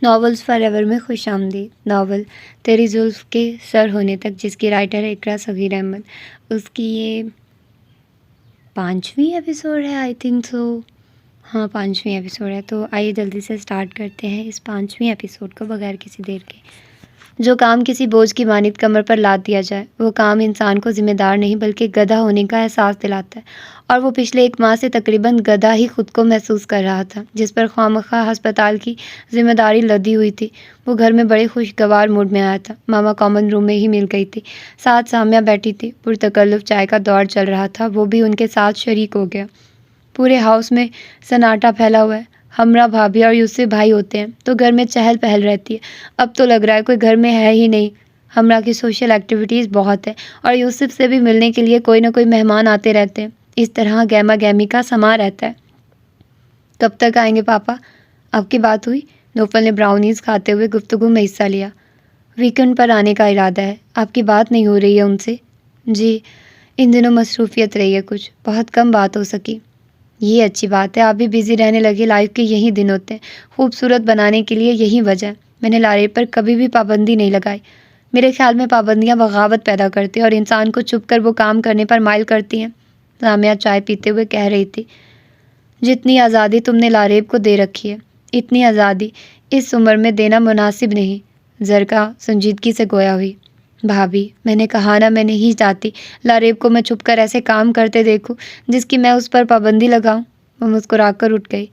Novels for ever میں خوش آمدید ناول تیری زلف کے سر ہونے تک، جس کی رائٹر ہے اقرا صغیر احمد، اس کی یہ 5ویں ایپیسوڈ ہے، آئی تھنک سو. ہاں 5ویں ایپیسوڈ ہے. تو آئیے جلدی سے سٹارٹ کرتے ہیں اس 5ویں ایپیسوڈ کو بغیر کسی دیر کے. جو کام کسی بوجھ کی مانند کمر پر لاد دیا جائے، وہ کام انسان کو ذمہ دار نہیں بلکہ گدھا ہونے کا احساس دلاتا ہے، اور وہ پچھلے 1 ماہ سے تقریباً گدھا ہی خود کو محسوس کر رہا تھا، جس پر خواہ ہسپتال کی ذمہ داری لدی ہوئی تھی. وہ گھر میں بڑے خوشگوار موڈ میں آیا تھا. ماما کامن روم میں ہی مل گئی تھی، ساتھ سامیہ بیٹھی تھی. پرتکلف چائے کا دور چل رہا تھا، وہ بھی ان کے ساتھ شریک ہو گیا. پورے ہاؤس میں سناٹا پھیلا ہوا ہے. ہمراہ بھابھی اور یوسف بھائی ہوتے ہیں تو گھر میں چہل پہل رہتی ہے. اب تو لگ رہا ہے کوئی گھر میں ہے ہی نہیں. ہمراہ کی سوشل ایکٹیویٹیز بہت ہے اور یوسف سے بھی ملنے کے لیے کوئی نہ کوئی مہمان آتے رہتے ہیں. اس طرح گہما گہمی کا سما رہتا ہے. کب تک آئیں گے پاپا؟ آپ کی بات ہوئی؟ نوفل نے براؤنیز کھاتے ہوئے گفتگو میں حصہ لیا. ویکنڈ پر آنے کا ارادہ ہے. آپ کی بات نہیں ہو رہی ہے ان سے؟ جی، ان دنوں مصروفیت رہی ہے، کچھ بہت کم بات ہو سکی. یہ اچھی بات ہے، آپ بھی بزی رہنے لگے. لائف کے یہی دن ہوتے ہیں، خوبصورت بنانے کے لیے یہی وجہ ہے. میں نے لاریب پر کبھی بھی پابندی نہیں لگائی. میرے خیال میں پابندیاں بغاوت پیدا کرتی ہیں اور انسان کو چھپ کر وہ کام کرنے پر مائل کرتی ہیں. سامیہ چائے پیتے ہوئے کہہ رہی تھی. جتنی آزادی تم نے لاریب کو دے رکھی ہے، اتنی آزادی اس عمر میں دینا مناسب نہیں. زرکا سنجیدگی سے گویا ہوئی. بھابھی، میں نے کہا نا، میں نہیں چاہتی لاریب کو میں چھپ کر ایسے کام کرتے دیکھوں جس کی میں اس پر پابندی لگاؤں. وہ مسکرا کر اٹھ گئی.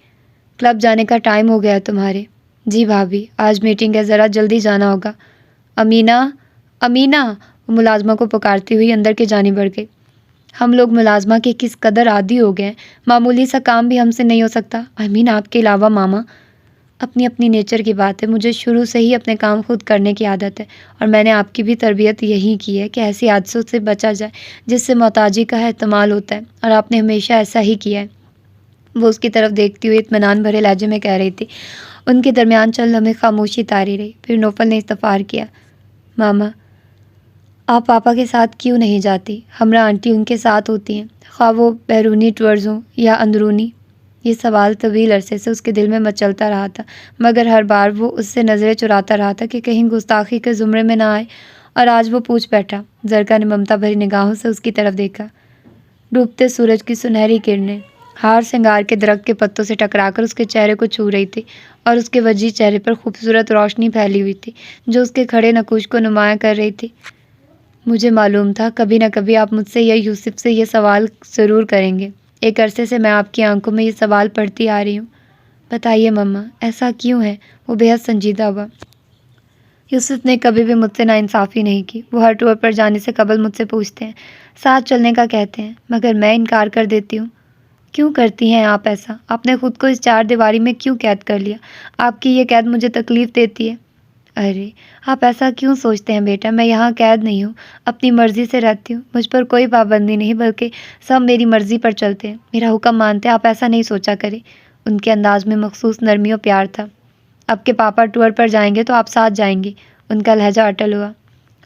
کلب جانے کا ٹائم ہو گیا ہے تمہارے؟ جی بھابھی، آج میٹنگ ہے، ذرا جلدی جانا ہوگا. امینہ، امینہ، وہ ملازمہ کو پکارتی ہوئی اندر کی جانب بڑھ گئی. ہم لوگ ملازمہ کے کس قدر عادی ہو گئے ہیں، معمولی سا کام بھی ہم سے نہیں ہو سکتا. امین، آپ کے علاوہ ماما. اپنی اپنی نیچر کی بات ہے. مجھے شروع سے ہی اپنے کام خود کرنے کی عادت ہے، اور میں نے آپ کی بھی تربیت یہی کی ہے کہ ایسی حادثوں سے بچا جائے جس سے محتاجی کا احتمال ہوتا ہے، اور آپ نے ہمیشہ ایسا ہی کیا ہے. وہ اس کی طرف دیکھتی ہوئی اطمینان بھرے لہجے میں کہہ رہی تھی. ان کے درمیان چند لمحے خاموشی طاری رہی. پھر نوفل نے استفسار کیا. ماما، آپ پاپا کے ساتھ کیوں نہیں جاتی؟ ہمراہ آنٹی ان کے ساتھ ہوتی ہیں، خواہ وہ بیرونی ٹورز ہوں یا اندرونی. یہ سوال طویل عرصے سے اس کے دل میں مچلتا رہا تھا، مگر ہر بار وہ اس سے نظریں چراتا رہا تھا کہ کہیں گستاخی کے زمرے میں نہ آئے، اور آج وہ پوچھ بیٹھا. زرکا نے ممتا بھری نگاہوں سے اس کی طرف دیکھا. ڈوبتے سورج کی سنہری کرنیں ہار سنگار کے درخت کے پتوں سے ٹکرا کر اس کے چہرے کو چھو رہی تھی، اور اس کے وجیح چہرے پر خوبصورت روشنی پھیلی ہوئی تھی جو اس کے کھڑے نقوش کو نمایاں کر رہی تھی. مجھے معلوم تھا کبھی نہ کبھی آپ مجھ سے یا یوسف سے یہ سوال ضرور کریں گے. ایک عرصے سے میں آپ کی آنکھوں میں یہ سوال پڑھتی آ رہی ہوں. بتائیے مما، ایسا کیوں ہے؟ وہ بے حد سنجیدہ ہوا. یوسف نے کبھی بھی مجھ سے ناانصافی نہیں کی. وہ ہر ٹور پر جانے سے قبل مجھ سے پوچھتے ہیں، ساتھ چلنے کا کہتے ہیں، مگر میں انکار کر دیتی ہوں. کیوں کرتی ہیں آپ ایسا؟ آپ نے خود کو اس 4 دیواری میں کیوں قید کر لیا؟ آپ کی یہ قید مجھے تکلیف دیتی ہے. ارے آپ ایسا کیوں سوچتے ہیں بیٹا؟ میں یہاں قید نہیں ہوں، اپنی مرضی سے رہتی ہوں. مجھ پر کوئی پابندی نہیں، بلکہ سب میری مرضی پر چلتے ہیں، میرا حکم مانتے ہیں. آپ ایسا نہیں سوچا کریں. ان کے انداز میں مخصوص نرمی و پیار تھا. اب کے پاپا ٹور پر جائیں گے تو آپ ساتھ جائیں گی. ان کا لہجہ اٹل ہوا.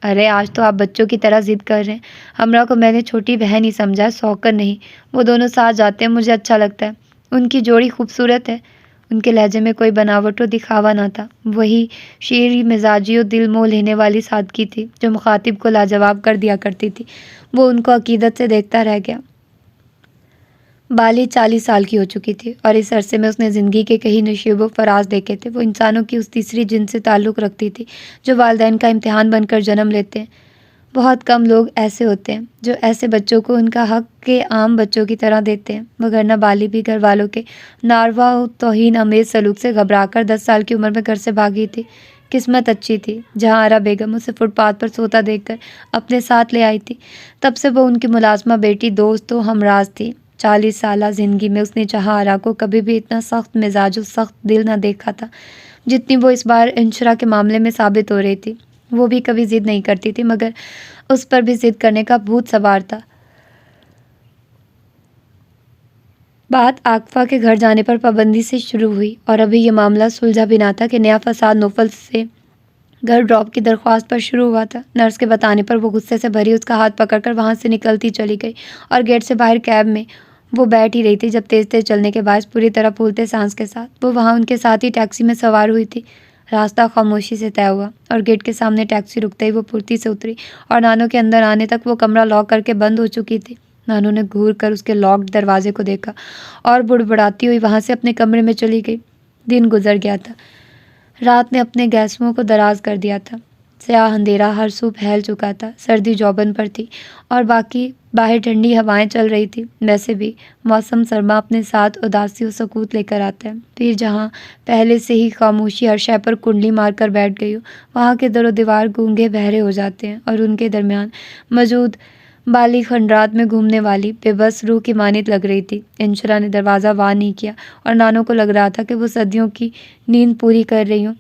ارے آج تو آپ بچوں کی طرح ضد کر رہے ہیں. ہمراہ کو میں نے چھوٹی بہن ہی سمجھا، سوکر نہیں. وہ دونوں ساتھ جاتے ہیں، مجھے اچھا لگتا ہے. ان کی جوڑی خوبصورت ہے. ان کے لہجے میں کوئی بناوٹ و دکھاوا نہ تھا، وہی شیریں مزاجی و دل موہ لینے والی سادگی تھی جو مخاطب کو لاجواب کر دیا کرتی تھی. وہ ان کو عقیدت سے دیکھتا رہ گیا. بالی 40 سال کی ہو چکی تھی، اور اس عرصے میں اس نے زندگی کے کئی نشیب و فراز دیکھے تھے. وہ انسانوں کی اس تیسری جنس سے تعلق رکھتی تھی جو والدین کا امتحان بن کر جنم لیتے ہیں. بہت کم لوگ ایسے ہوتے ہیں جو ایسے بچوں کو ان کا حق کے عام بچوں کی طرح دیتے ہیں. وگرنہ بالی بھی گھر والوں کے ناروا و توہین آمیز سلوک سے گھبرا کر 10 سال کی عمر میں گھر سے بھاگی تھی. قسمت اچھی تھی جہاں آرا بیگم اسے فٹ پاتھ پر سوتا دیکھ کر اپنے ساتھ لے آئی تھی. تب سے وہ ان کی ملازمہ بیٹی، دوست و ہمراز تھی. 40 سالہ زندگی میں اس نے جہاں آرا کو کبھی بھی اتنا سخت مزاج و سخت دل نہ دیکھا تھا جتنی وہ اس بار انشرا کے معاملے میں ثابت ہو رہی تھی. وہ بھی کبھی ضد نہیں کرتی تھی، مگر اس پر بھی ضد کرنے کا بھوت سوار تھا. بات عاقفہ کے گھر جانے پر پابندی سے شروع ہوئی، اور ابھی یہ معاملہ سلجھا بھی نہ تھا کہ نیا فساد نوفل سے گھر ڈراپ کی درخواست پر شروع ہوا تھا. نرس کے بتانے پر وہ غصے سے بھری اس کا ہاتھ پکڑ کر وہاں سے نکلتی چلی گئی، اور گیٹ سے باہر کیب میں وہ بیٹھ ہی رہی تھی جب تیز تیز چلنے کے باعث پوری طرح پھولتے سانس کے ساتھ وہ وہاں ان کے ساتھ ہی ٹیکسی میں سوار ہوئی تھی. راستہ خاموشی سے طے ہوا اور گیٹ کے سامنے ٹیکسی رکتے ہی وہ پھرتی سے اتری اور نانو کے اندر آنے تک وہ کمرہ لاک کر کے بند ہو چکی تھی۔ نانو نے گھور کر اس کے لاکڈ دروازے کو دیکھا اور بڑبڑاتی ہوئی وہاں سے اپنے کمرے میں چلی گئی۔ دن گزر گیا تھا۔ رات نے اپنے گیسوؤں کو دراز کر دیا تھا۔ سیاہ اندھیرا ہر سو پھیل چکا تھا، سردی جوبن پر تھی اور باقی باہر ٹھنڈی ہوائیں چل رہی تھی۔ ویسے بھی موسم سرما اپنے ساتھ اداسی و سکوت لے کر آتا ہے، پھر جہاں پہلے سے ہی خاموشی ہر شے پر کنڈلی مار کر بیٹھ گئی ہو، وہاں کے در و دیوار گونگے بہرے ہو جاتے ہیں اور ان کے درمیان موجود بالی خنڈرات میں گھومنے والی بے بس روح کی مانند لگ رہی تھی۔ انشرا نے دروازہ وا نہیں کیا اور نانو کو لگ رہا تھا کہ وہ صدیوں کی نیند پوری کر رہی ہوں۔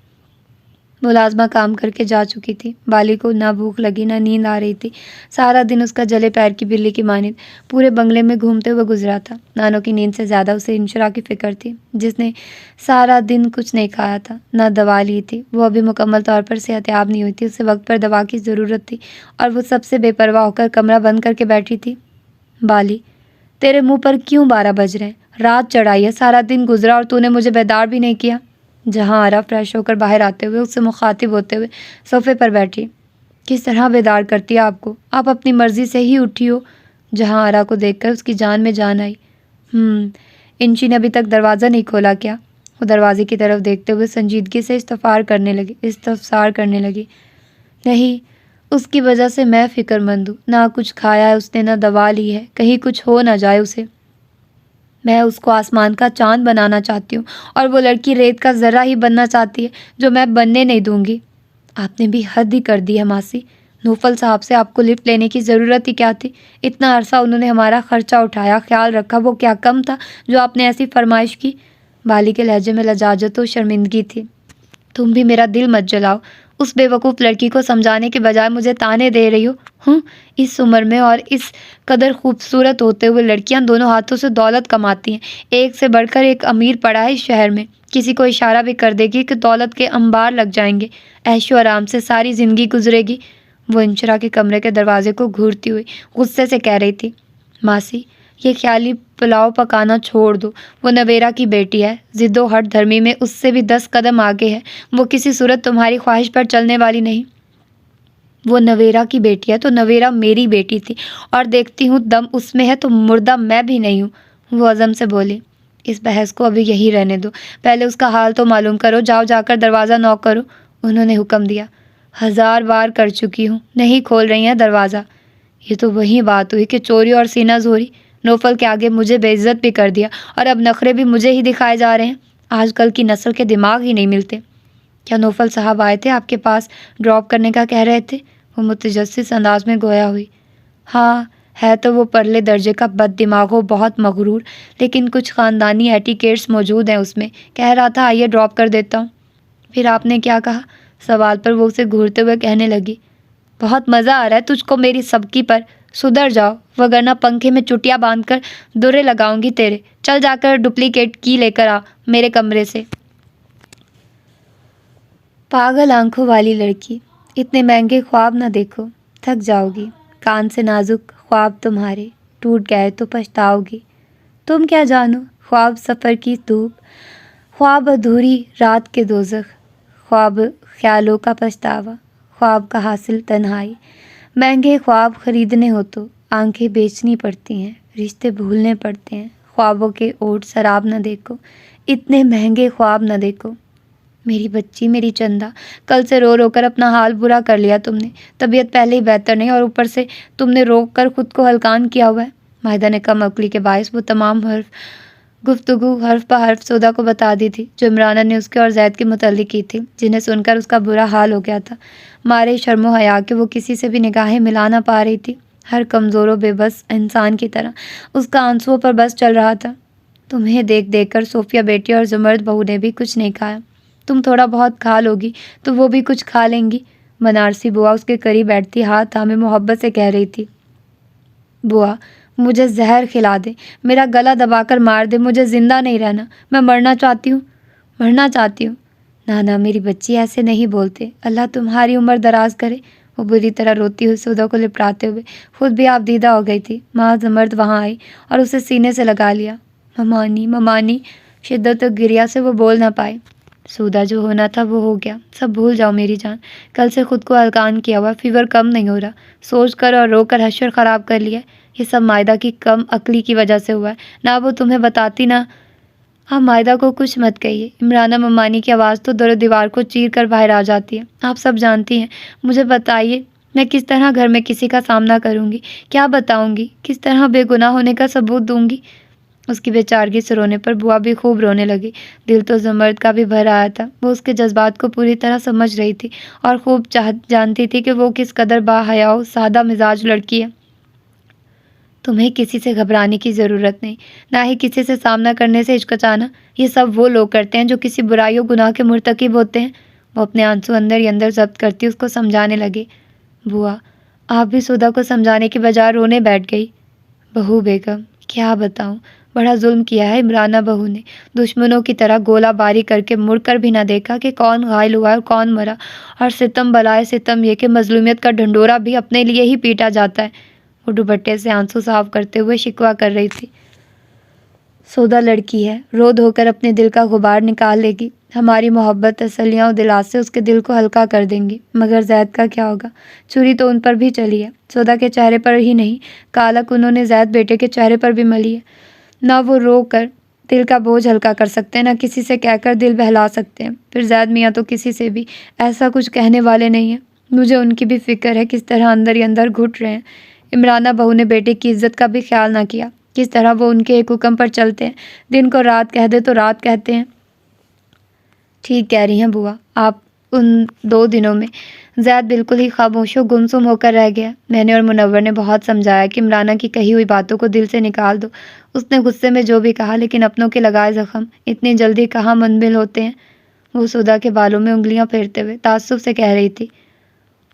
ملازمہ کام کر کے جا چکی تھی۔ بالی کو نہ بھوک لگی نہ نیند آ رہی تھی۔ سارا دن اس کا جلے پیر کی بلی کی مانند پورے بنگلے میں گھومتے ہوئے گزرا تھا۔ نانو کی نیند سے زیادہ اسے انشرا کی فکر تھی، جس نے سارا دن کچھ نہیں کھایا تھا، نہ دوا لی تھی۔ وہ ابھی مکمل طور پر صحت یاب نہیں ہوئی تھی، اسے وقت پر دوا کی ضرورت تھی اور وہ سب سے بے پرواہ ہو کر کمرہ بند کر کے بیٹھی تھی۔ بالی، تیرے منہ پر کیوں 12 بج رہے ہیں؟ رات چڑھائی ہے، سارا دن گزرا اور تو نے مجھے بیدار بھی نہیں کیا۔ جہاں آرا فریش ہو کر باہر آتے ہوئے اس سے مخاطب ہوتے ہوئے صوفے پر بیٹھی۔ کس طرح بیدار کرتی ہے آپ کو؟ آپ اپنی مرضی سے ہی اٹھی ہو۔ جہاں آرا کو دیکھ کر اس کی جان میں جان آئی۔ انشی نے ابھی تک دروازہ نہیں کھولا کیا؟ وہ دروازے کی طرف دیکھتے ہوئے سنجیدگی سے استفسار کرنے لگی۔ نہیں، اس کی وجہ سے میں فکر مند ہوں، نہ کچھ کھایا ہے اس نے، نہ دوا لی ہے، کہیں کچھ ہو نہ جائے اسے۔ میں اس کو آسمان کا چاند بنانا چاہتی ہوں اور وہ لڑکی ریت کا ذرہ ہی بننا چاہتی ہے، جو میں بننے نہیں دوں گی۔ آپ نے بھی حد ہی کر دی ہے ماسی۔ نوفل صاحب سے آپ کو لفٹ لینے کی ضرورت ہی کیا تھی؟ اتنا عرصہ انہوں نے ہمارا خرچہ اٹھایا، خیال رکھا، وہ کیا کم تھا جو آپ نے ایسی فرمائش کی؟ بالی کے لہجے میں لجاجت و شرمندگی تھی۔ تم بھی میرا دل مت جلاؤ، اس بے وقوف لڑکی کو سمجھانے کے بجائے مجھے تانے دے رہی ہو۔ اس عمر میں اور اس قدر خوبصورت ہوتے ہوئے لڑکیاں دونوں ہاتھوں سے دولت کماتی ہیں، ایک سے بڑھ کر ایک امیر پڑا ہے اس شہر میں، کسی کو اشارہ بھی کر دے گی کہ دولت کے انبار لگ جائیں گے، عیش و آرام سے ساری زندگی گزرے گی۔ وہ انشرا کے کمرے کے دروازے کو گھورتی ہوئی غصے سے کہہ رہی تھی، ماسی یہ خیالی پلاؤ پکانا چھوڑ دو، وہ نویرا کی بیٹی ہے، ضد و ہٹ دھرمی میں اس سے بھی 10 قدم آگے ہے، وہ کسی صورت تمہاری خواہش پر چلنے والی نہیں۔ وہ نویرا کی بیٹی ہے تو نویرا میری بیٹی تھی، اور دیکھتی ہوں دم اس میں ہے تو مردہ میں بھی نہیں ہوں، وہ عزم سے بولی۔ اس بحث کو ابھی یہی رہنے دو، پہلے اس کا حال تو معلوم کرو، جاؤ جا کر دروازہ نوک کرو، انہوں نے حکم دیا۔ 1000 بار کر چکی ہوں، نہیں کھول رہی ہیں دروازہ۔ یہ تو وہی بات ہوئی کہ چوری اور سینہ زوری، نوفل کے آگے مجھے بے عزت بھی کر دیا اور اب نخرے بھی مجھے ہی دکھائے جا رہے ہیں۔ آج کل کی نسل کے دماغ ہی نہیں ملتے۔ کیا نوفل صاحب آئے تھے آپ کے پاس، ڈراپ کرنے کا کہہ رہے تھے؟ وہ متجسس انداز میں گویا ہوئی۔ ہاں، ہے تو وہ پرلے درجے کا بد دماغ ہو، بہت مغرور، لیکن کچھ خاندانی ایٹیکیٹس موجود ہیں اس میں، کہہ رہا تھا آئیے ڈراپ کر دیتا ہوں۔ پھر آپ نے کیا کہا؟ سوال پر وہ اسے گھورتے ہوئے کہنے لگی، بہت مزہ آ رہا ہے تجھ کو میری سبکی پر، سدھر جاؤ وگرنہ پنکھے میں چٹیا باندھ کر درے لگاؤں گی تیرے، چل جا کر ڈپلیکیٹ کی لے کر آ میرے کمرے سے۔ پاگل آنکھوں والی لڑکی، اتنے مہنگے خواب نہ دیکھو، تھک جاؤ گی، کان سے نازک خواب تمہارے ٹوٹ گئے تو پچھتاؤ گی۔ تم کیا جانو خواب سفر کی دھوپ، خواب ادھوری رات کے دوزخ، خواب خیالوں کا پچھتاوا، خواب کا حاصل تنہائی۔ مہنگے خواب خریدنے ہو تو آنکھیں بیچنی پڑتی ہیں، رشتے بھولنے پڑتے ہیں، خوابوں کے اوٹ سراب نہ دیکھو، اتنے مہنگے خواب نہ دیکھو۔ میری بچی، میری چندا، کل سے رو رو کر اپنا حال برا کر لیا تم نے، طبیعت پہلے ہی بہتر نہیں اور اوپر سے تم نے روک کر خود کو ہلکان کیا ہوا ہے۔ ماہدہ نے کم عقلی کے باعث وہ تمام گفتگو حرف بہ حرف سودا کو بتا دی تھی جو عمرانہ نے اس کے اور زید کے متعلق کی تھی، جنہیں سن کر اس کا برا حال ہو گیا تھا، مارے شرم و حیا کہ وہ کسی سے بھی نگاہیں ملا نہ پا رہی تھی، ہر کمزور و بے بس انسان کی طرح اس کا آنسوؤں پر بس چل رہا تھا۔ تمہیں دیکھ دیکھ کر صوفیہ بیٹی اور زمرد بہو نے بھی کچھ نہیں کھایا، تم تھوڑا بہت کھا لوگی تو وہ بھی کچھ کھا لیں گی۔ بنارسی بوا اس کے قریب بیٹھتی ہاتھ تھامے محبت سے کہہ رہی تھی، بوا مجھے زہر کھلا دے، میرا گلا دبا کر مار دے، مجھے زندہ نہیں رہنا، میں مرنا چاہتی ہوں۔ نانا میری بچی ایسے نہیں بولتے، اللہ تمہاری عمر دراز کرے۔ وہ بری طرح روتی ہوئی سودا کو لپٹاتے ہوئے خود بھی آپ دیدہ ہو گئی تھی۔ ماں زمرد وہاں آئی اور اسے سینے سے لگا لیا۔ ممانی، ممانی، شدت و گریہ سے وہ بول نہ پائی۔ سودا جو ہونا تھا وہ ہو گیا، سب بھول جاؤ میری جان۔ کل سے خود کو ہلکان کیا ہوا، فیور کم نہیں ہو رہا، سوچ کر اور رو کر حشر خراب کر لیا۔ یہ سب مائدہ کی کم عقلی کی وجہ سے ہوا ہے، نہ وہ تمہیں بتاتی نہ۔ آپ مائدہ کو کچھ مت کہیے، عمرانہ ممانی کی آواز تو در و دیوار کو چیر کر باہر آ جاتی ہے۔ آپ سب جانتی ہیں، مجھے بتائیے میں کس طرح گھر میں کسی کا سامنا کروں گی، کیا بتاؤں گی، کس طرح بے گناہ ہونے کا ثبوت دوں گی؟ اس کی بیچارگی سے رونے پر بوا بھی خوب رونے لگی۔ دل تو زمرد کا بھی بھر آیا تھا، وہ اس کے جذبات کو پوری طرح سمجھ رہی تھی اور خوب جانتی تھی کہ وہ کس قدر با حیا و سادہ مزاج لڑکی ہے۔ تمہیں کسی سے گھبرانے کی ضرورت نہیں، نہ ہی کسی سے سامنا کرنے سے ہچکچانا۔ یہ سب وہ لوگ کرتے ہیں جو کسی برائی و گناہ کے مرتکب ہوتے ہیں۔ وہ اپنے آنسو اندر ہی اندر ضبط کرتی اس کو سمجھانے لگی۔ بوا، آپ بھی سودا کو سمجھانے کی بجائے رونے بیٹھ گئی۔ بہو بیگم، کیا بتاؤں، بڑا ظلم کیا ہے عمرانہ بہو نے۔ دشمنوں کی طرح گولہ باری کر کے مڑ کر بھی نہ دیکھا کہ کون گھائل ہوا اور کون مرا، اور ستم بلائے ستم یہ کہ مظلومیت کا ڈھنڈورا بھی اپنے لیے ہی پیٹا جاتا ہے۔ وہ دوپٹے سے آنسو صاف کرتے ہوئے شکوہ کر رہی تھی۔ سودا لڑکی ہے، رو دھو کر اپنے دل کا غبار نکال لے گی، ہماری محبت تسلیاں و دلاسے اس کے دل کو ہلکا کر دیں گی، مگر زید کا کیا ہوگا؟ چھری تو ان پر بھی چلی ہے، سودا کے چہرے پر ہی نہیں، کالک انہوں نے زید بیٹے کے چہرے پر بھی ملی ہے۔ نہ وہ رو کر دل کا بوجھ ہلکا کر سکتے ہیں، نہ کسی سے کہہ کر دل بہلا سکتے ہیں۔ پھر زید میاں تو کسی سے بھی ایسا کچھ کہنے والے نہیں ہیں۔ مجھے ان کی بھی فکر ہے، کس طرح اندر ہی اندر گھٹ رہے ہیں۔ عمرانہ بہو نے بیٹے کی عزت کا بھی خیال نہ کیا، کس طرح وہ ان کے ایک حکم پر چلتے ہیں، دن کو رات کہہ دے تو رات کہتے ہیں۔ ٹھیک کہہ رہی ہیں بوا، آپ ان 2 دنوں میں زید بالکل ہی خاموش و گمسم ہو کر رہ گیا۔ میں نے اور منور نے بہت سمجھایا کہ عمرانہ کی کہی ہوئی باتوں کو دل سے نکال دو۔ اس نے غصے میں جو بھی کہا، لیکن اپنوں کے لگائے زخم اتنی جلدی کہاں منمل ہوتے ہیں۔ وہ سودا کے بالوں میں انگلیاں پھیرتے ہوئے تعصب سے کہہ رہی تھی،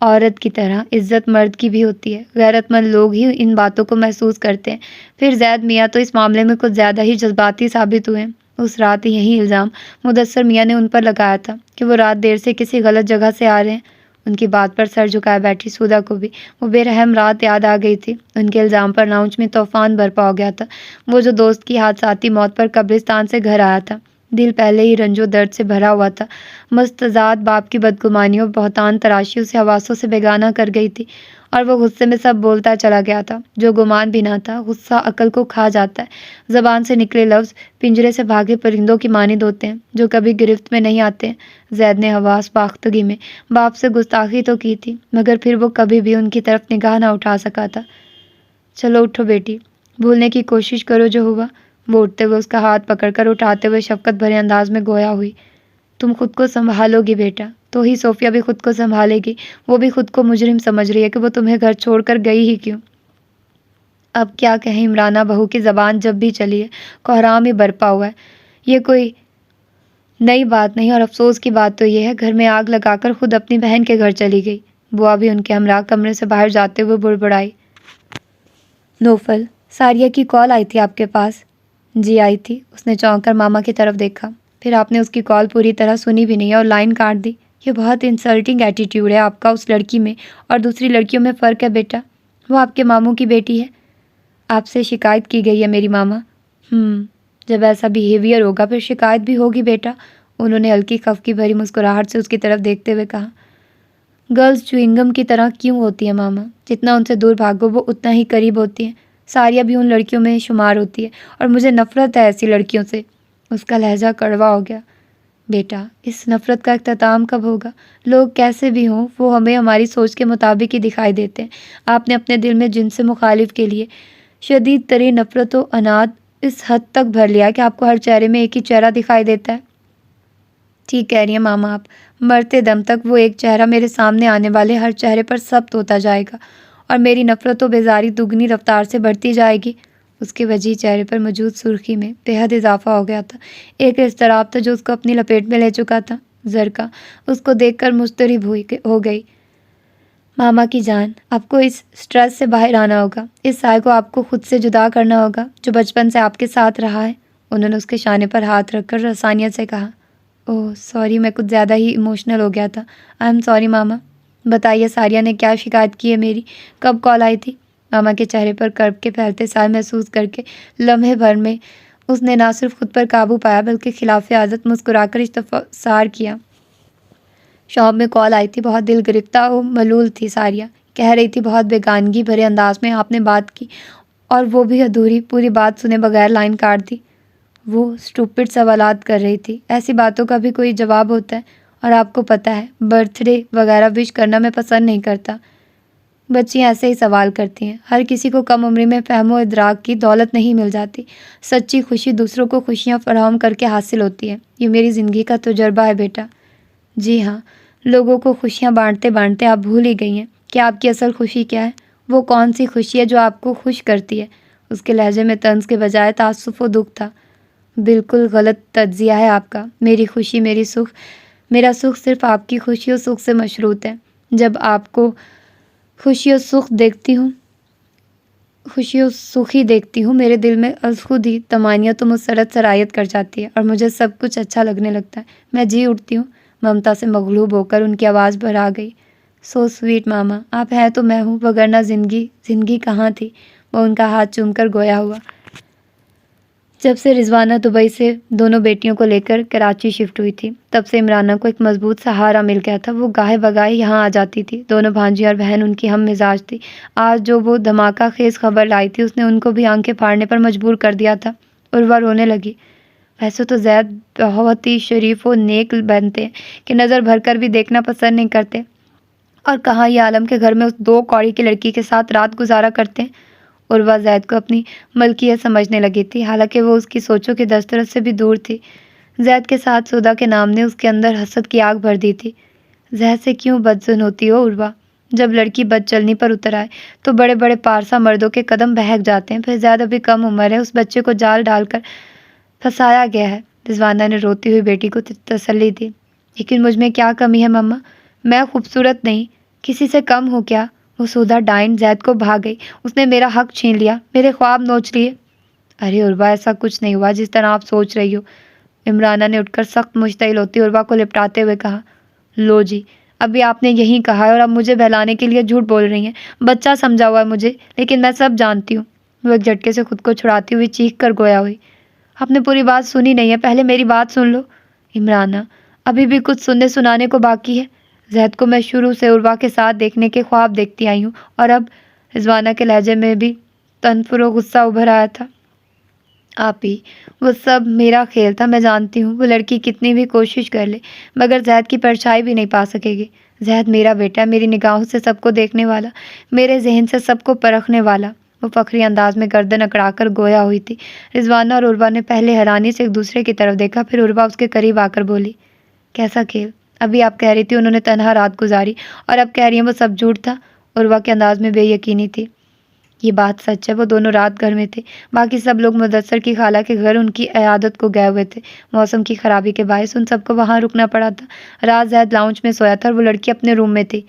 عورت کی طرح عزت مرد کی بھی ہوتی ہے، غیرت مند لوگ ہی ان باتوں کو محسوس کرتے ہیں۔ پھر زید میاں تو اس معاملے میں کچھ زیادہ ہی جذباتی ثابت ہوئے ہیں۔ اس رات یہی الزام مدثر میاں نے ان پر لگایا تھا کہ وہ رات دیر سے کسی غلط جگہ سے آ رہے ہیں۔ ان کی بات پر سر جھکائے بیٹھی سودا کو بھی وہ بے رحم رات یاد آ گئی تھی۔ ان کے الزام پر لاؤنج میں طوفان برپا ہو گیا تھا، وہ جو دوست کی حادثاتی موت پر قبرستان سے گھر آیا تھا۔ دل پہلے ہی رنج و درد سے بھرا ہوا تھا، مستضاد باپ کی بدگمانی اور بہتان تراشی اسے حواسوں سے بیگانہ کر گئی تھی، اور وہ غصے میں سب بولتا چلا گیا تھا جو گمان بھی نہ تھا۔ غصہ عقل کو کھا جاتا ہے، زبان سے نکلے لفظ پنجرے سے بھاگے پرندوں کی مانند ہوتے ہیں جو کبھی گرفت میں نہیں آتے ہیں۔ زید نے حواس باختگی میں باپ سے گستاخی تو کی تھی، مگر پھر وہ کبھی بھی ان کی طرف نگاہ نہ اٹھا سکا تھا۔ چلو اٹھو بیٹی، بھولنے کی کوشش کرو جو ہوا۔ وہ اٹھتے ہوئے اس کا ہاتھ پکڑ کر اٹھاتے ہوئے شفقت بھرے انداز میں گویا ہوئی۔ تم خود کو سنبھالو گی بیٹا، تو ہی صوفیہ بھی خود کو سنبھالے گی۔ وہ بھی خود کو مجرم سمجھ رہی ہے کہ وہ تمہیں گھر چھوڑ کر گئی ہی کیوں۔ اب کیا کہیں، عمرانہ بہو کی زبان جب بھی چلی ہے کوہرام ہی برپا ہوا ہے۔ یہ کوئی نئی بات نہیں، اور افسوس کی بات تو یہ ہے گھر میں آگ لگا کر خود اپنی بہن کے گھر چلی گئی۔ بوا بھی ان کے ہمراہ کمرے سے باہر جاتے ہوئے بڑبڑائی۔ نوفل، ساریہ کی کال آئی تھی آپ کے پاس؟ جی آئی تھی۔ اس نے چونک کر ماما کی طرف دیکھا۔ پھر آپ نے اس کی کال پوری طرح سنی بھی نہیں اور لائن کاٹ دی؟ یہ بہت انسلٹنگ ایٹیٹیوڈ ہے آپ کا اس لڑکی میں اور دوسری لڑکیوں میں فرق ہے بیٹا۔ وہ آپ کے ماموں کی بیٹی ہے۔ آپ سے شکایت کی گئی ہے میری ماما؟ جب ایسا بیہیویئر ہوگا پھر شکایت بھی ہوگی بیٹا۔ انہوں نے ہلکی خفگی بھری مسکراہٹ سے اس کی طرف دیکھتے ہوئے کہا۔ گرلز چوئنگم کی طرح کیوں ہوتی ہیں ماما؟ جتنا ان سے دور بھاگو وہ اتنا ہی قریب ہوتی ہیں۔ ساریہ بھی ان لڑکیوں میں شمار ہوتی ہے، اور مجھے نفرت ہے ایسی لڑکیوں سے۔ اس کا لہجہ کڑوا ہو گیا۔ بیٹا، اس نفرت کا اختتام کب ہوگا؟ لوگ کیسے بھی ہوں، وہ ہمیں ہماری سوچ کے مطابق ہی دکھائی دیتے ہیں۔ آپ نے اپنے دل میں جن سے مخالف کے لیے شدید ترین نفرت و عناد اس حد تک بھر لیا کہ آپ کو ہر چہرے میں ایک ہی چہرہ دکھائی دیتا ہے۔ ٹھیک کہہ رہی ہیں ماما آپ، مرتے دم تک وہ ایک چہرہ میرے سامنے آنے والے ہر چہرے پر ثبت ہوتا جائے گا، اور میری نفرت و بیزاری دگنی رفتار سے بڑھتی جائے گی۔ اس کے وجیح چہرے پر موجود سرخی میں بے حد اضافہ ہو گیا تھا۔ ایک اضطراب تھا جو اس کو اپنی لپیٹ میں لے چکا تھا۔ زرکا اس کو دیکھ کر مضطرب ہو گئی۔ ماما کی جان، آپ کو اس سٹریس سے باہر آنا ہوگا، اس سائے کو آپ کو خود سے جدا کرنا ہوگا جو بچپن سے آپ کے ساتھ رہا ہے۔ انہوں نے اس کے شانے پر ہاتھ رکھ کر رسانیت سے کہا۔ اوہ سوری، میں کچھ زیادہ ہی ایموشنل ہو گیا تھا۔ آئی ایم سوری ماما۔ بتائیے ساریہ نے کیا شکایت کی ہے میری؟ کب کال آئی تھی؟ ماما کے چہرے پر کرب کے پھیلتے سائے محسوس کر کے لمحے بھر میں اس نے نہ صرف خود پر قابو پایا بلکہ خلاف عادت مسکرا کر استفسار کیا۔ شام میں کال آئی تھی، بہت دل گرفتہ و ملول تھی ساریہ۔ کہہ رہی تھی بہت بیگانگی بھرے انداز میں آپ نے بات کی، اور وہ بھی ادھوری، پوری بات سنے بغیر لائن کاٹ دی۔ وہ اسٹوپڈ سوالات کر رہی تھی۔ ایسی باتوں کا بھی کوئی جواب ہوتا ہے؟ اور آپ کو پتہ ہے برتھ ڈے وغیرہ وش کرنا میں پسند نہیں کرتا۔ بچیاں ایسے ہی سوال کرتی ہیں۔ ہر کسی کو کم عمری میں فہم و ادراک کی دولت نہیں مل جاتی۔ سچی خوشی دوسروں کو خوشیاں فراہم کر کے حاصل ہوتی ہے۔ یہ میری زندگی کا تجربہ ہے بیٹا۔ جی ہاں، لوگوں کو خوشیاں بانٹتے بانٹتے آپ بھول ہی گئی ہیں کہ آپ کی اصل خوشی کیا ہے۔ وہ کون سی خوشی ہے جو آپ کو خوش کرتی ہے؟ اس کے لہجے میں طنز کے بجائے تعصف و دکھ تھا۔ بالکل غلط تجزیہ ہے آپ کا۔ میری خوشی، میرا سکھ صرف آپ کی خوشی و سکھ سے مشروط ہے۔ جب آپ کو خوشی و سکھ ہی دیکھتی ہوں، میرے دل میں از خود ہی طمانینت و مسرت سرایت کر جاتی ہے اور مجھے سب کچھ اچھا لگنے لگتا ہے۔ میں جی اٹھتی ہوں۔ ممتا سے مغلوب ہو کر ان کی آواز بھر آ گئی۔ سو سویٹ ماما، آپ ہیں تو میں ہوں، وگرنہ زندگی کہاں تھی؟ وہ ان کا ہاتھ چوم کر گویا ہوا۔ جب سے رضوانہ دبئی سے دونوں بیٹیوں کو لے کر کراچی شفٹ ہوئی تھی، تب سے عمرانہ کو ایک مضبوط سہارا مل گیا تھا۔ وہ گاہے بگاہے یہاں آ جاتی تھی۔ دونوں بھانجی اور بہن ان کی ہم مزاج تھی۔ آج جو وہ دھماکہ خیز خبر لائی تھی، اس نے ان کو بھی آنکھیں پھاڑنے پر مجبور کر دیا تھا۔ عروہ رونے لگی۔ ویسے تو زید بہت ہی شریف و نیک بنتے ہیں کہ نظر بھر کر بھی دیکھنا پسند نہیں کرتے، اور کہاں یہ عالم کے گھر میں اس 2 کوڑی کی لڑکی کے ساتھ رات گزارا کرتے ہیں۔ عروہ زید کو اپنی ملکیت سمجھنے لگی تھی، حالانکہ وہ اس کی سوچوں کی دسترس سے بھی دور تھی۔ زید کے ساتھ سودا کے نام نے اس کے اندر حسد کی آگ بھر دی تھی۔ زید سے کیوں بدظن ہوتی ہو عروہ؟ جب لڑکی بد چلنی پر اتر آئے تو بڑے بڑے پارسا مردوں کے قدم بہک جاتے ہیں۔ پھر زید ابھی کم عمر ہے، اس بچے کو جال ڈال کر پھنسایا گیا ہے۔ رضوانہ نے روتی ہوئی بیٹی کو تسلی دی۔ لیکن مجھ میں کیا کمی ہے مما؟ میں خوبصورت نہیں، کسی سے کم ہوں کیا؟ وہ سودا ڈائن زید کو بھاگ گئی۔ اس نے میرا حق چھین لیا، میرے خواب نوچ لیے۔ ارے عروہ، ایسا کچھ نہیں ہوا جس طرح آپ سوچ رہی ہو۔ عمرانہ نے اٹھ کر سخت مشتعل ہوتی عروہ کو لپٹاتے ہوئے کہا۔ لو جی، ابھی آپ نے یہی کہا ہے اور اب مجھے بہلانے کے لیے جھوٹ بول رہی ہیں۔ بچہ سمجھا ہوا ہے مجھے، لیکن میں سب جانتی ہوں۔ وہ ایک جھٹکے سے خود کو چھڑاتی ہوئی چیخ کر گویا ہوئی۔ آپ نے پوری بات سنی نہیں ہے، پہلے میری بات سن لو۔ عمرانہ، ابھی بھی کچھ سننے سنانے کو باقی ہے۔ زید کو میں شروع سے عروہ کے ساتھ دیکھنے کے خواب دیکھتی آئی ہوں، اور اب رضوانہ کے لہجے میں بھی تنفر و غصہ ابھر آیا تھا۔ آپ ہی، وہ سب میرا کھیل تھا، میں جانتی ہوں۔ وہ لڑکی کتنی بھی کوشش کر لے مگر زید کی پرچھائی بھی نہیں پا سکے گی۔ زید میرا بیٹا ہے، میری نگاہوں سے سب کو دیکھنے والا، میرے ذہن سے سب کو پرکھنے والا۔ وہ فخری انداز میں گردن اکڑا کر گویا ہوئی تھی۔ رضوانہ اور عروہ نے پہلے حیرانی سے ایک دوسرے کی طرف دیکھا، پھر عروہ اس کے قریب آ کر بولی، کیسا کھیل؟ ابھی آپ کہہ رہی تھی انہوں نے تنہا رات گزاری، اور اب کہہ رہی ہیں وہ سب جھوٹ تھا۔ عروہ کے انداز میں بے یقینی تھی۔ یہ بات سچ ہے، وہ دونوں رات گھر میں تھے۔ باقی سب لوگ مدثر کی خالہ کے گھر ان کی عیادت کو گئے ہوئے تھے۔ موسم کی خرابی کے باعث ان سب کو وہاں رکنا پڑا تھا۔ رات زید لاؤنج میں سویا تھا اور وہ لڑکی اپنے روم میں تھی۔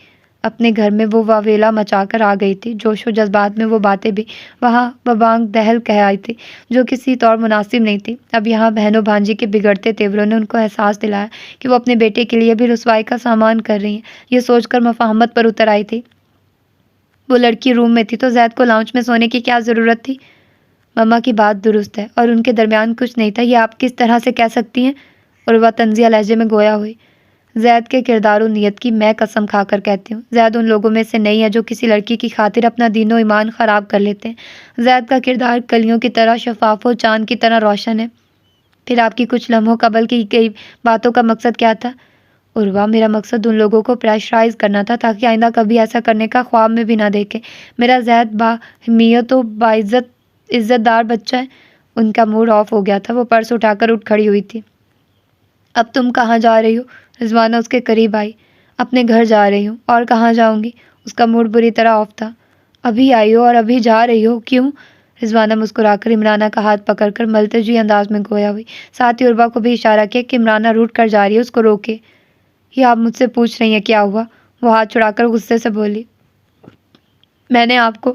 اپنے گھر میں وہ واویلا مچا کر آ گئی تھی۔ جوش و جذبات میں وہ باتیں بھی وہاں ببانگ دہل کہہ آئی تھی، جو کسی طور مناسب نہیں تھی۔ اب یہاں بہنوں بھانجی کے بگڑتے تیوروں نے ان کو احساس دلایا کہ وہ اپنے بیٹے کے لیے بھی رسوائی کا سامان کر رہی ہیں۔ یہ سوچ کر مفاہمت پر اتر آئی تھی۔ وہ لڑکی روم میں تھی تو زید کو لاؤنج میں سونے کی کیا ضرورت تھی؟ مما کی بات درست ہے، اور ان کے درمیان کچھ نہیں تھا، یہ آپ کس طرح سے کہہ سکتی ہیں؟ عروہ طنزیہ لہجے میں گویا ہوئی۔ زید کے کردار و نیت کی میں قسم کھا کر کہتی ہوں، زید ان لوگوں میں سے نہیں ہے جو کسی لڑکی کی خاطر اپنا دین و ایمان خراب کر لیتے ہیں۔ زید کا کردار کلیوں کی طرح شفاف و چاند کی طرح روشن ہے۔ پھر آپ کی کچھ لمحوں قبل کی گئی باتوں کا مقصد کیا تھا؟ عروہ، میرا مقصد ان لوگوں کو پریشرائز کرنا تھا تاکہ آئندہ کبھی ایسا کرنے کا خواب میں بھی نہ دیکھیں۔ میرا زید باحمیت و عزت دار بچہ ہے۔ ان کا موڈ آف ہو گیا تھا۔ وہ پرس اٹھا کر اٹھ کھڑی ہوئی تھی۔ اب تم کہاں جا رہی ہو؟ رضوانہ اس کے قریب آئی۔ اپنے گھر جا رہی ہوں۔ اور کہاں جاؤں گی؟ اس کا موڈ بری طرح آف تھا۔ ابھی آئی ہو اور ابھی جا رہی ہو، کیوں؟ رضوانہ مسکرا کر عمرانہ کا ہاتھ پکڑ کر ملتجی انداز میں گویا ہوئی، ساتھ ہی عروہ کو بھی اشارہ کیا کہ عمرانہ روٹ کر جا رہی ہے، اس کو روکے۔ یہ آپ مجھ سے پوچھ رہی ہیں کیا ہوا؟ وہ ہاتھ چھڑا کر غصے سے بولی۔ میں نے آپ کو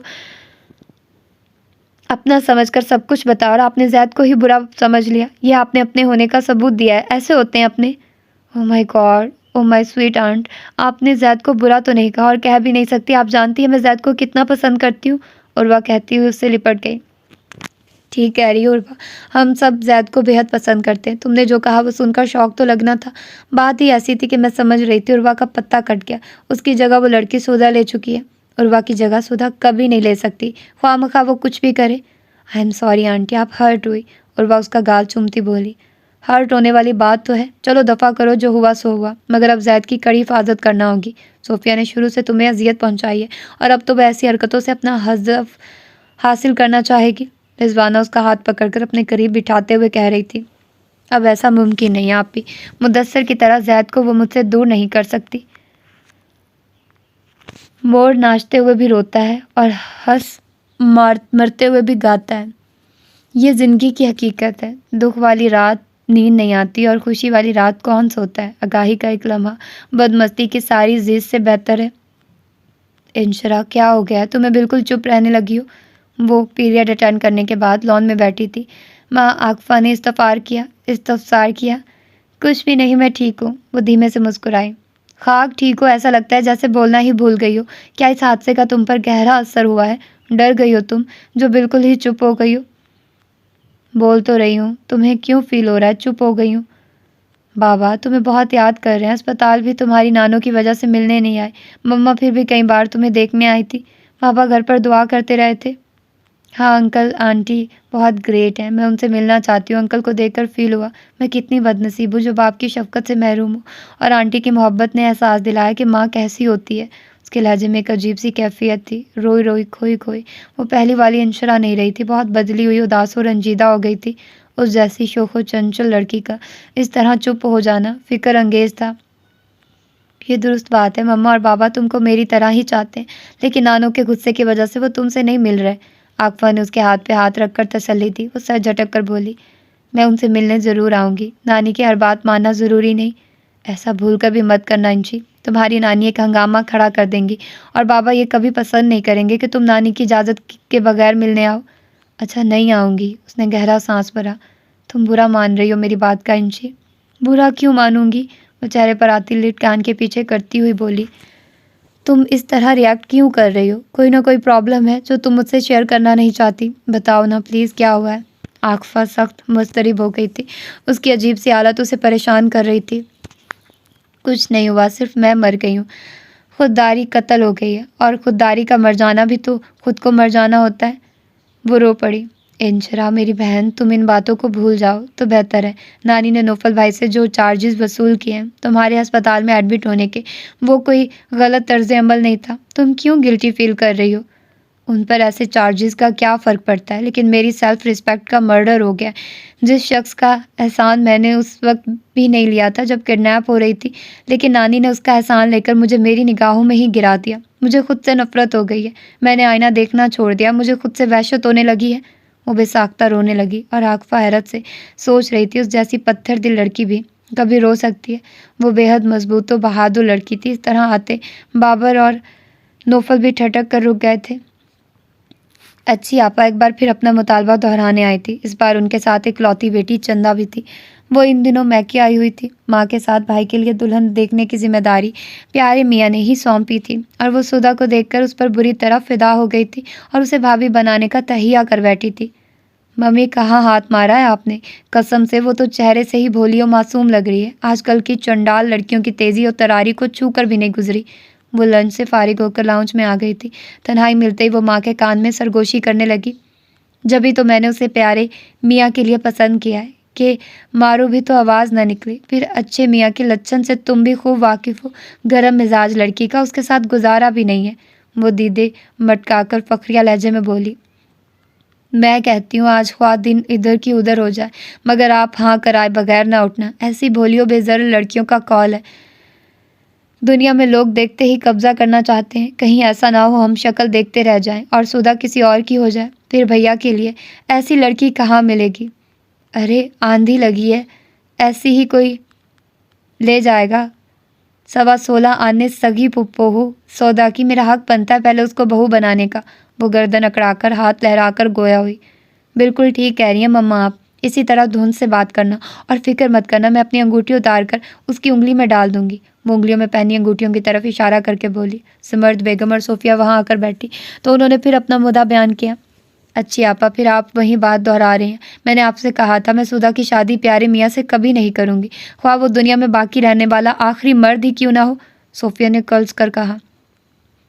اپنا سمجھ کر سب کچھ بتایا اور آپ نے زید کو ہی برا سمجھ لیا۔ یہ آپ نے اپنے ہونے کا ثبوت دیا ہے۔ ایسے ہوتے ہیں اپنے۔ او مائی گاڈ، او مائی سویٹ آنٹ، آپ نے زید کو برا تو نہیں کہا اور کہہ بھی نہیں سکتی۔ آپ جانتی ہیں میں زید کو کتنا پسند کرتی ہوں، عروہ کہتی ہوئی اس سے لپٹ گئی۔ ٹھیک کہہ رہی ہو عروا، ہم سب زید کو بےحد پسند کرتے ہیں۔ تم نے جو کہا وہ سن کر شوق تو لگنا تھا، بات ہی ایسی تھی کہ میں سمجھ رہی تھی عروا کا پتہ کٹ گیا، اس کی جگہ وہ لڑکی سدھا لے چکی ہے۔ عروا کی جگہ سدھا کبھی نہیں لے سکتی، خواہ مخواہ وہ کچھ بھی کرے۔ آئی ایم سوری آنٹی، آپ ہرٹ ہوئی، عروا اس کا گال چومتی بولی۔ ہرٹ ہونے والی بات تو ہے، چلو دفع کرو، جو ہوا سو ہوا، مگر اب زید کی کڑی حفاظت کرنا ہوگی۔ صوفیہ نے شروع سے تمہیں اذیت پہنچائی ہے اور اب تو وہ ایسی حرکتوں سے اپنا ہدف حاصل کرنا چاہے گی۔ رضوانہ اس کا ہاتھ پکڑ کر اپنے قریب بٹھاتے ہوئے کہہ رہی تھی، اب ایسا ممکن نہیں، آپ بھی مدثر کی طرح زید کو وہ مجھ سے دور نہیں کر سکتی۔ مور ناچتے ہوئے بھی روتا ہے اور ہنس مرتے ہوئے بھی گاتا ہے، یہ زندگی کی حقیقت ہے۔ دکھ والی رات نیند نہیں آتی اور خوشی والی رات کون سوتا ہے؟ آگاہی کا ایک لمحہ بدمستی کی ساری زیز سے بہتر ہے۔ انشرا کیا ہو گیا ہے؟ تمہیں بالکل چپ رہنے لگی ہو۔ وہ پیریڈ اٹینڈ کرنے کے بعد لان میں بیٹھی تھی۔ ماں عاقفہ نے استفسار کیا۔ کچھ بھی نہیں، میں ٹھیک ہوں، وہ دھیمے سے مسکرائی۔ خاک ٹھیک ہو؟ ایسا لگتا ہے جیسے بولنا ہی بھول گئی ہو۔ کیا اس حادثے کا تم پر گہرا اثر ہوا ہے؟ ڈر گئی ہو تم، جو بالکل ہی چپ ہو گئی ہو؟ بول تو رہی ہوں، تمہیں کیوں فیل ہو رہا ہے چپ ہو گئی ہوں؟ بابا تمہیں بہت یاد کر رہے ہیں، اسپتال بھی تمہاری نانوں کی وجہ سے ملنے نہیں آئے، مما پھر بھی کئی بار تمہیں دیکھنے آئی تھی، پاپا گھر پر دعا کرتے رہے تھے۔ ہاں انکل آنٹی بہت گریٹ ہیں، میں ان سے ملنا چاہتی ہوں۔ انکل کو دیکھ کر فیل ہوا میں کتنی بد نصیب ہوں جو باپ کی شفقت سے محروم ہوں، اور آنٹی کی محبت نے احساس دلایا کہ ماں کیسی ہوتی ہے۔ اس کے لہجے میں ایک عجیب سی کیفیت تھی، روئی روئی کھوئی کھوئی۔ وہ پہلی والی انشرا نہیں رہی تھی، بہت بدلی ہوئی، اداس و رنجیدہ ہو گئی تھی۔ اس جیسی شوخ و چنچل لڑکی کا اس طرح چپ ہو جانا فکر انگیز تھا۔ یہ درست بات ہے، مما اور بابا تم کو میری طرح ہی چاہتے ہیں، لیکن نانوں کے غصے کی وجہ سے وہ تم سے نہیں مل رہے۔ عاقفہ نے اس کے ہاتھ پہ ہاتھ رکھ کر تسلی دی۔ وہ سر جھٹک کر بولی، میں ان سے ملنے ضرور آؤں گی، نانی کی ہر بات ماننا ضروری نہیں۔ ایسا بھول کر بھی مت کرنا انشی، تمہاری نانی ایک ہنگامہ کھڑا کر دیں گی، اور بابا یہ کبھی پسند نہیں کریں گے کہ تم نانی کی اجازت کے بغیر ملنے آؤ۔ اچھا نہیں آؤں گی، اس نے گہرا سانس بھرا۔ تم برا مان رہی ہو میری بات کا انشی؟ برا کیوں مانوں گی؟ وہ چہرے پر آتی لٹ کان کے پیچھے کرتی ہوئی بولی، تم اس طرح ریاکٹ کیوں کر رہی ہو؟ کوئی نہ کوئی پرابلم ہے جو تم مجھ سے شیئر کرنا نہیں چاہتی، بتاؤ نا پلیز، کیا ہوا ہے؟ عاقفہ سخت مضطرب ہو گئی تھی، اس کی عجیب سی حالت اسے پریشان کر رہی تھی۔ کچھ نہیں ہوا، صرف میں مر گئی ہوں، خودداری قتل ہو گئی ہے، اور خودداری کا مر جانا بھی تو خود کو مر جانا ہوتا ہے۔ وہ رو پڑی۔ انشرا میری بہن، تم ان باتوں کو بھول جاؤ تو بہتر ہے۔ نانی نے نوفل بھائی سے جو چارجز وصول کیے ہیں تمہارے ہسپتال میں ایڈمٹ ہونے کے، وہ کوئی غلط طرز عمل نہیں تھا۔ تم کیوں گلٹی فیل کر رہی ہو؟ ان پر ایسے چارجز کا کیا فرق پڑتا ہے؟ لیکن میری سیلف رسپیکٹ کا مرڈر ہو گیا، جس شخص کا احسان میں نے اس وقت بھی نہیں لیا تھا جب کڈنیپ ہو رہی تھی، لیکن نانی نے اس کا احسان لے کر مجھے میری نگاہوں میں ہی گرا دیا۔ مجھے خود سے نفرت ہو گئی ہے، میں نے آئینہ دیکھنا چھوڑ دیا، مجھے خود سے وحشت ہونے لگی ہے۔ وہ بے ساختہ رونے لگی، اور عاقفہ حیرت سے سوچ رہی تھی اس جیسی پتھر دل لڑکی بھی کبھی رو سکتی ہے۔ وہ بے حد مضبوط و بہادر لڑکی تھی۔ اس طرح آتے بابر اور نوفل بھی ٹھٹک کر رک گئے تھے۔ اچھی آپا ایک بار پھر اپنا مطالبہ دہرانے آئی تھی، اس بار ان کے ساتھ ایک لوتی بیٹی چندہ بھی تھی۔ وہ ان دنوں میکے آئی ہوئی تھی، ماں کے ساتھ بھائی کے لیے دلہن دیکھنے کی ذمہ داری پیارے میاں نے ہی سونپی تھی، اور وہ سدھا کو دیکھ کر اس پر بری طرح فدا ہو گئی تھی اور اسے بھابھی بنانے کا تہیہ کر بیٹھی تھی۔ ممی کہاں ہاتھ مارا ہے آپ نے؟ قسم سے وہ تو چہرے سے ہی بھولی و معصوم لگ رہی ہے، آج کل کی چنڈال لڑکیوں کی تیزی اور تراری کو چھو کر بھی نہیں گزری۔ وہ لنچ سے فارغ ہو کر لاؤنج میں آ گئی تھی۔ تنہائی ملتے ہی وہ ماں کے کان میں سرگوشی کرنے لگی، جبھی تو میں نے اسے پیارے میاں کے لیے پسند کیا ہے کہ مارو بھی تو آواز نہ نکلے، پھر اچھے میاں کے لچھن سے تم بھی خوب واقف ہو، گرم مزاج لڑکی کا اس کے ساتھ گزارا بھی نہیں ہے۔ وہ دیدے مٹکا کر فخریہ لہجے میں بولی، میں کہتی ہوں آج خواہ دن ادھر کی ادھر ہو جائے، مگر آپ ہاں کرائے بغیر نہ اٹھنا، ایسی بھولیوں بے ذر لڑکیوں کا کال ہے، دنیا میں لوگ دیکھتے ہی قبضہ کرنا چاہتے ہیں، کہیں ایسا نہ ہو ہم شکل دیکھتے رہ جائیں اور سدھا کسی اور کی ہو جائے، پھر بھیا کے لیے ایسی لڑکی کہاں ملے گی؟ ارے آندھی لگی ہے، ایسی ہی کوئی لے جائے گا؟ 16.25 آنے سگی پھپھو ہو، سودا کی میرا حق بنتا ہے پہلے اس کو بہو بنانے کا۔ وہ گردن اکڑا کر ہاتھ لہرا کر گویا ہوئی۔ بالکل ٹھیک کہہ رہی ہیں مما آپ، اسی طرح دھن سے بات کرنا، اور فکر مت کرنا میں اپنی انگوٹھی اتار کر اس کی انگلی میں ڈال دوں گی۔ وہ انگلیوں میں پہنی انگوٹھیوں کی طرف اشارہ کر کے بولی۔ سمرد بیگم اور صوفیہ وہاں آ کر بیٹھی تو انہوں نے پھر اپنا مدعا بیان کیا۔ اچھی آپا، پھر آپ وہی بات دہرا رہے ہیں۔ میں نے آپ سے کہا تھا میں سدھا کی شادی پیارے میاں سے کبھی نہیں کروں گی، خواہ وہ دنیا میں باقی رہنے والا آخری مرد ہی کیوں نہ ہو، صوفیہ نے کلس کر کہا۔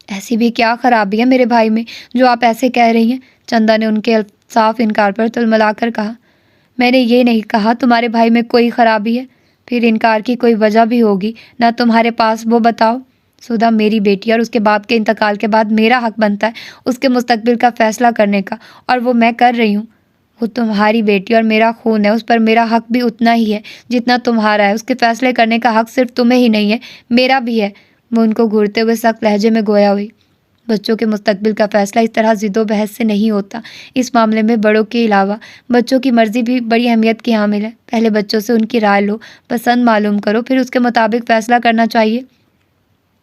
ایسی بھی کیا خرابی ہے میرے بھائی میں جو آپ ایسے کہہ رہی ہیں؟ چندا نے ان کے صاف انکار پر تلملا کر کہا۔ میں نے یہ نہیں کہا تمہارے بھائی میں کوئی خرابی ہے، پھر انکار کی کوئی وجہ بھی ہوگی نہ تمہارے پاس، وہ بتاؤ۔ سدھا میری بیٹی اور اس کے باپ کے انتقال کے بعد میرا حق بنتا ہے اس کے مستقبل کا فیصلہ کرنے کا، اور وہ میں کر رہی ہوں۔ وہ تمہاری بیٹی اور میرا خون ہے، اس پر میرا حق بھی اتنا ہی ہے جتنا تمہارا ہے۔ اس کے فیصلے کرنے کا حق صرف تمہیں ہی نہیں ہے، میرا بھی ہے۔ وہ ان کو گھورتے ہوئے سخت لہجے میں گویا ہوئی۔ بچوں کے مستقبل کا فیصلہ اس طرح ضد و بحث سے نہیں ہوتا۔ اس معاملے میں بڑوں کے علاوہ بچوں کی مرضی بھی بڑی اہمیت کی حامل ہے۔ پہلے بچوں سے ان کی رائے لو، پسند معلوم کرو، پھر اس کے مطابق فیصلہ کرنا چاہیے۔